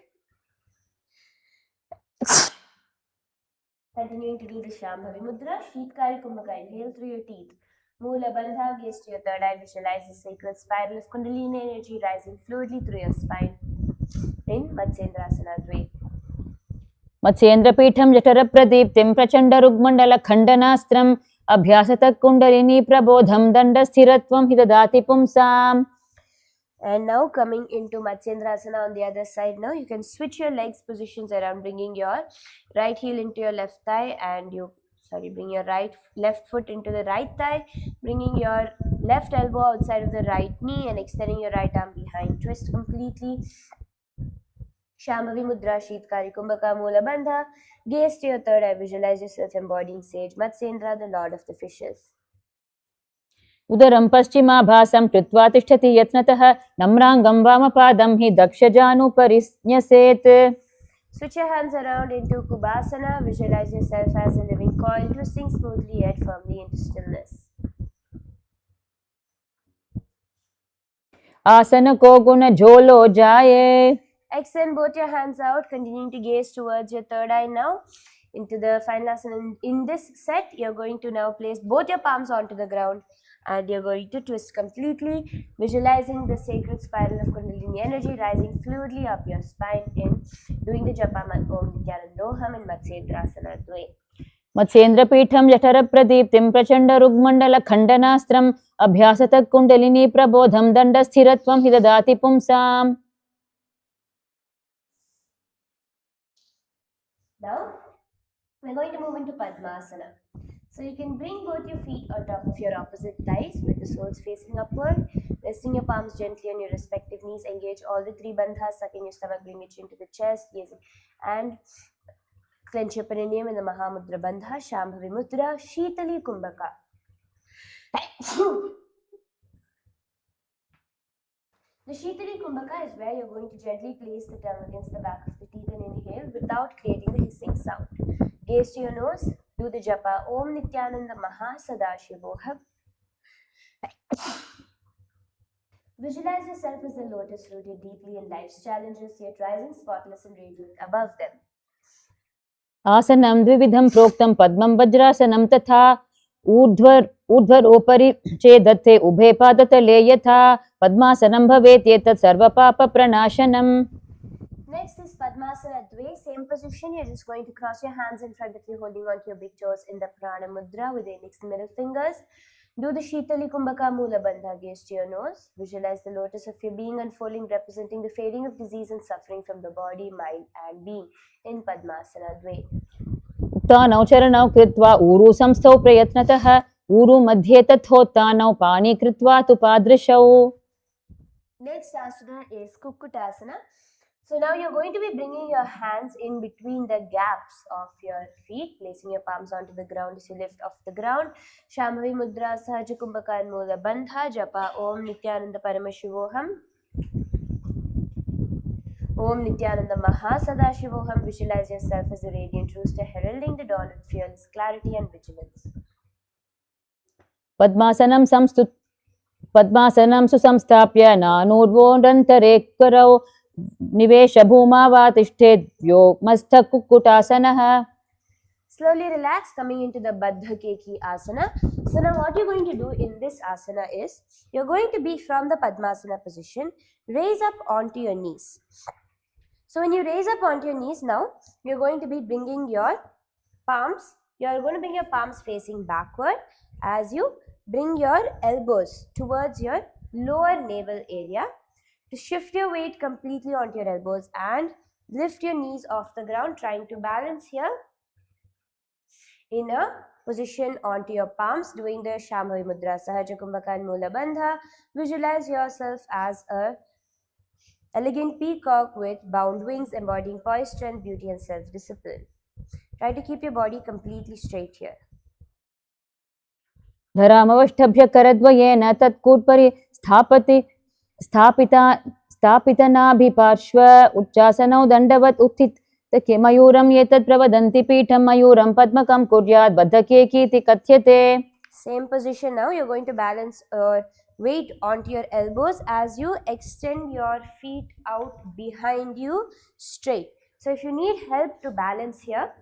Continuing to do the Shambhavi Mudra, Sheetkari Kumbhaka, inhale through your teeth. Mula Bandha, gaze to your third eye, visualize the sacred spiral of Kundalini energy rising fluidly through your spine. In Matsyendrasana Dve. मत्स्येन्द्रपीठं जठरप्रदीप्तिं प्रचण्डरुग्मण्डलखण्डनास्त्रम् अभ्यासतः kundalini प्रबोधं दण्डस्थिरत्वं हि ददाति पुंसाम्. And now coming into Matsyendrasana on the other side, now you can switch your legs positions around, bringing your right heel into your left thigh and bring your left foot into the right thigh, bringing your left elbow outside of the right knee and extending your right arm behind. Twist completely. Shambhavi Mudra, Sheetkari Kumbhaka Mula Bandha. Gaze to your third eye, visualize yourself embodying sage Matsyendra, the Lord of the Fishes. उदरं पश्चिमाभासं कृत्वा तिष्ठति यत्नतः नम्राङ्गं वामपादं हि दक्षजानुपरि न्यसेत्. Switch your hands around into Kubasana. Visualize yourself as a living coil, twisting smoothly yet firmly into stillness. आसन को गुण झोलो जाए. Extend both your hands out, continuing to gaze towards your third eye now. Into the final asana. In this set, you're going to now place both your palms onto the ground and you're going to twist completely, visualizing the sacred spiral of Kundalini energy rising fluidly up your spine in doing the Japa Om Nithyananda in Matsyendrasana Dve. मत्स्येन्द्रपीठं जठरप्रदीप्तिं प्रचण्डरुग्मण्डलखण्डनास्त्रम् अभ्यासतः kundalini प्रबोधं दण्डस्थिरत्वं हि ददाति पुंसाम्. Now, we're going to move into Padmasana. So you can bring both your feet on top of your opposite thighs with the soles facing upward. Resting your palms gently on your respective knees. Engage all the three bandhas, sucking your stomach, bring your chin to the chest, gazing. And clench your perineum in the Mahamudra Bandha, Shambhavi Mudra, Sheetali Kumbhaka. The Sheetali Kumbhaka is where you're going to gently place the tongue against the back of the teeth and inhale without creating the hissing sound. Gaze to your nose. Do the japa Om Nithyananda Sadashivoham. Visualize yourself as a lotus rooted deeply in life's challenges, yet rising spotless and radiant above them. आसनं द्विविधं प्रोक्तं पद्मं वज्रासनं तथा ऊर्ध्वरोपरि चेदत्ते उभे पादतले यथा पद्मासनं भवेत् एतत् सर्वपापप्रणाशनम्. Next is Padmasana Dve, same position. You're just going to cross your hands in front of you, holding onto your big toes in the Prana Mudra with the index and middle fingers. Do the Shitali Kumbhaka Mula Bandha, gaze to your nose. Visualize the lotus of your being unfolding, representing the fading of disease and suffering from the body, mind and being in Padmasana Dve. उत्थानौ चरणौ कृत्वा ऊरु संस्थौ प्रयत्नतः ऊरु मध्ये तथोत्थानौ पाणि कृत्वा तु पादृशौ. Next asana is Kukkutasana. So now you're going to be bringing your hands in between the gaps of your feet, placing your palms onto the ground as you lift off the ground. Shambhavi Mudra Sahaja Kumbhaka and Mula Bandha. Japa Om Nithyananda Paramashivoham. Om Nithyananda Sadashivoham. Visualize yourself as a radiant rooster heralding the dawn with fearless clarity and vigilance. पद्मासनं सुसंस्थाप्य नानूर्वोरन्तरे करौ निवेश भूमा वा तिष्ठेत् व्योमस्थकुक्कुटासनः. Slowly relax, coming into the Baddha Keki asana. So now what you're going to do in this asana is, you're going to be from the Padmasana position, raise up onto your knees. So when you raise up onto your knees now, you're going to be bringing your palms, you're going to bring your palms facing backward as you bring your elbows towards your lower navel area to shift your weight completely onto your elbows and lift your knees off the ground, trying to balance here in a position onto your palms, doing the Shambhavi Mudra, Sahaja Kumbhaka and Mula Bandha. Visualize yourself as a elegant peacock with bound wings, embodying poise, strength, beauty and self-discipline. Try to keep your body completely straight here. धरामवष्टभ्य करद्वयेन तत्कूटपरि स्थापितनाभिपार्श्व उच्चासनौ दण्डवत् उत्थित मयूरम् एतत् प्रवदन्ति पीठं मयूरं पद्मकं कुर्यात् बद्धकेकीति कथ्यते. Same position now. You're going to balance weight onto your elbows as you extend your feet out behind you straight. So if you need help to balance here,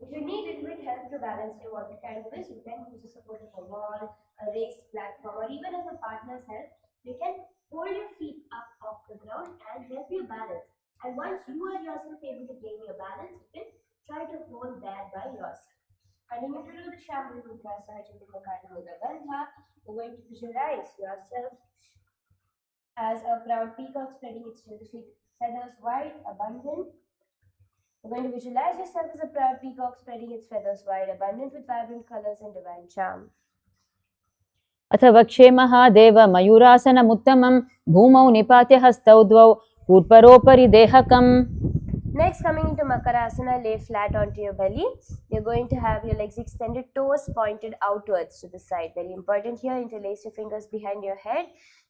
if you need a little bit help to balance here, what you can do is you can use the support of a wall, a raised platform, or even as a partner's help, you can hold your feet up off the ground and help you balance. And once you are yourself able to gain your balance, you can try to hold that by yourself. Continue to do the Shambhavi Mudra Sahaja Kumbhaka and Mula Bandha. You're going to visualize yourself as a proud peacock spreading its feathers wide, abundant. You're going to visualize yourself as a proud peacock spreading its feathers wide, abundant with vibrant colors and divine charm. अथ वक्षे महादेव मयूरासनमुत्तमं भूमौ निपात्य हस्तौ द्वौ कूर्परोपरि देहकम्. Next, coming into Makarasana, lay flat onto your belly. You're going to have your legs extended, toes pointed outwards to the side. Very important here, interlace your fingers behind your head,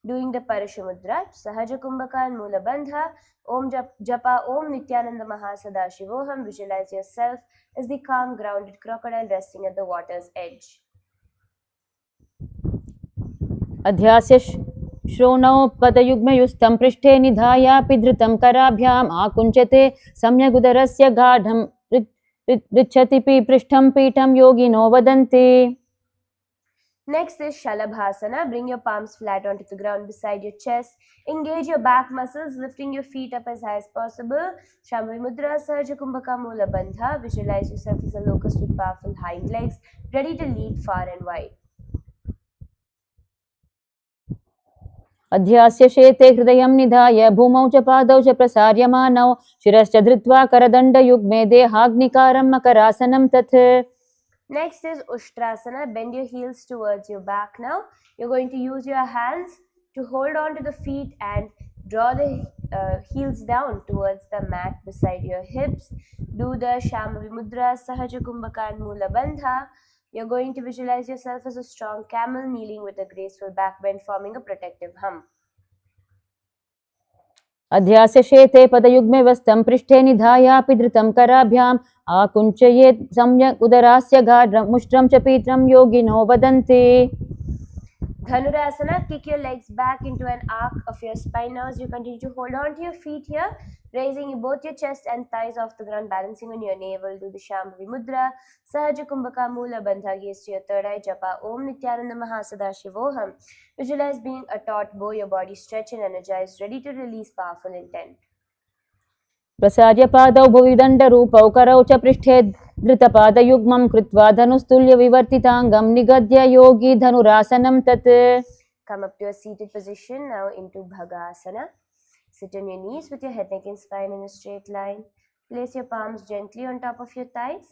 doing the Parashamudra, Sahaja Kumbhaka and Mula Bandha. Om Japa Om Nithyananda Sadashivoham. Visualize yourself as the calm, grounded crocodile resting at the water's edge. अध्यास्य श्रोणौ पदयुग्मयुस्तं पृष्ठे निधायापि धृतं कराभ्याम् आकुञ्चते सम्यगुदरस्य गाढं पृच्छति पृष्ठं पीठं योगिनो वदन्ति. Next is Shalabhasana. Bring your palms flat onto the ground beside your chest. Engage your back muscles, lifting your feet up as high as possible. Shambhavi Mudra Sahaja Kumbhaka Mula Bandha. Visualize yourself as a locust with powerful hind legs, ready to leap far and wide. अध्यास्य शेते हृदयं निधाय भूमौ च पादौ च प्रसार्यमानौ शिरश्च धृत्वा करदण्डयुग्मे देहाग्निकारं मकरासनं तत्. Next is Ushtrasana. Bend your heels towards your back now. You're going to use your hands to hold on to the feet and draw the heels down towards the mat beside your hips. Do the Shambhavi Mudra, Sahaja Kumbhaka and Mula Bandha. You're going to visualize yourself as a strong camel kneeling with a graceful back bend, forming a protective hump. अध्यास्य शेते पदयुग्मे वस्तं पृष्ठे निधायापि धृतं कराभ्याम् आकुञ्चयेत् सम्यक् उदरास्य मुष्ट्रं च पीत्रं योगिनो वदन्ति. Dhanurasana, kick your legs back into an arc of your spine. Now as you continue to hold on to your feet here, raising both your chest and thighs off the ground, balancing on your navel. Do the Shambhavi Mudra, Sahaja Kumbhaka Mula Bandha, gaze to your third eye, Japa Om Nithyananda Mahasadashivoham. Visualize being a taut bow, your body stretched and energized, ready to release powerful intent. प्रसार्य पादौ भुवि दण्डरूपौ करौ च पृष्ठे धृतपादयुग्मं कृत्वा धनुस्तुल्य विवर्तिताङ्गं निगद्य योगी धनुरासनं तत्. Come up to a seated position now into Bhagasana. Sit on your knees with your head, neck and spine in a straight line. Place your palms gently on top of your thighs.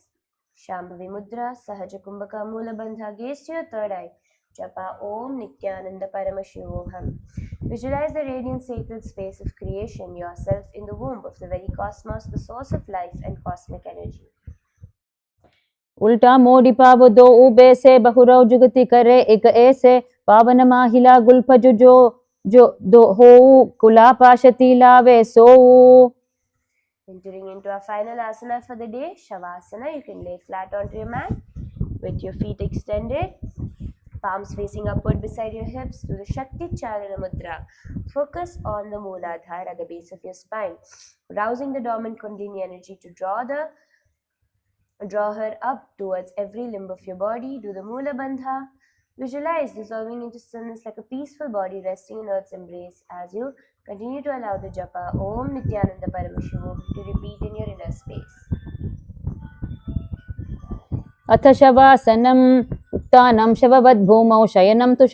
Shambhavi Mudra, Sahaja Kumbhaka Mula Bandha, gaze to your third eye. Japa Om Nithyananda Paramashivoham. Visualize the radiant sacred space of creation, yourself in the womb of the very cosmos, the source of life and cosmic energy. उल्टा मोड़ी पाव दो ube से बहुरव जुगति करे एक ऐसे पावन माहिला Gulf जो दो हो कुला पाशती लावे सो. Entering into our final asana for the day, Shavasana. You can lay flat onto your mat with your feet extended, palms facing upward beside your hips. Do the Shakti Charana Mudra. Focus on the Mooladhara at the base of your spine, rousing the dormant Kundalini energy to draw her up towards every limb of your body. Do the Mula Bandha. Visualize dissolving into stillness like a peaceful body resting in earth's embrace as you continue to allow the japa Om Nithyananda Paramashivoham to repeat in your inner space. अथ शवासनम् उत्थानं शववद्भूमौ शयनं तु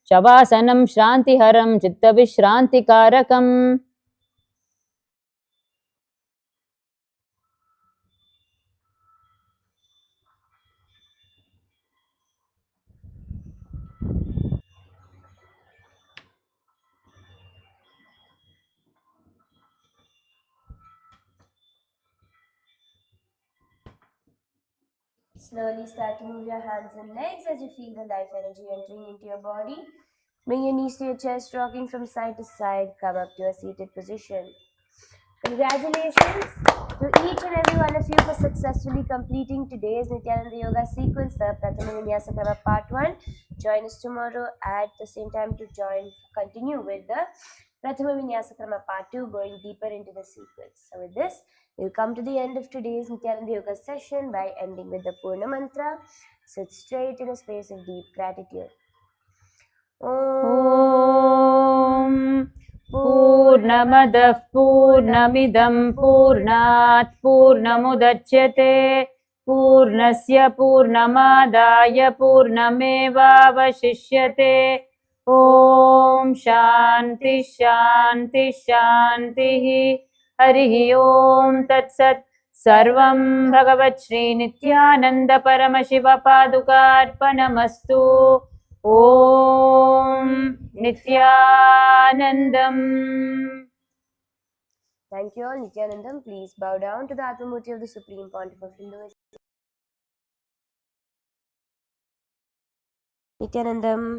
शवासनं श्रान्तिहरं चित्तविश्रान्तिकारकम्. Slowly start to move your hands and legs as you feel the life energy entering into your body. Bring your knees to your chest, rocking from side to side. Come up to a seated position. Congratulations to each and every one of you for successfully completing today's Nithyananda Yoga sequence, the Prathama Vinyasa Krama Part 1. Join us tomorrow at the same time to continue with the Prathama Vinyasa Krama Part 2, going deeper into the sequence. So with this, we'll come to the end of today's Nithyananda Yoga session by ending with the Purna Mantra. Sit straight in a space of deep gratitude. Om Purnamadah Purnamidam Purnat Purnamudachyate Purnasya Purnamadaya Purnamevavashishyate. Om Shanti Shanti Shanti. Harihi Om Tat Sat. Sarvam Bhagavat Shri Nithyananda Paramashiva Padukarpanamastu. Om Nithyanandam. Thank you all. Nithyanandam, please bow down to the Atmamurti of the Supreme Pontiff of Hinduism. Nithyanandam.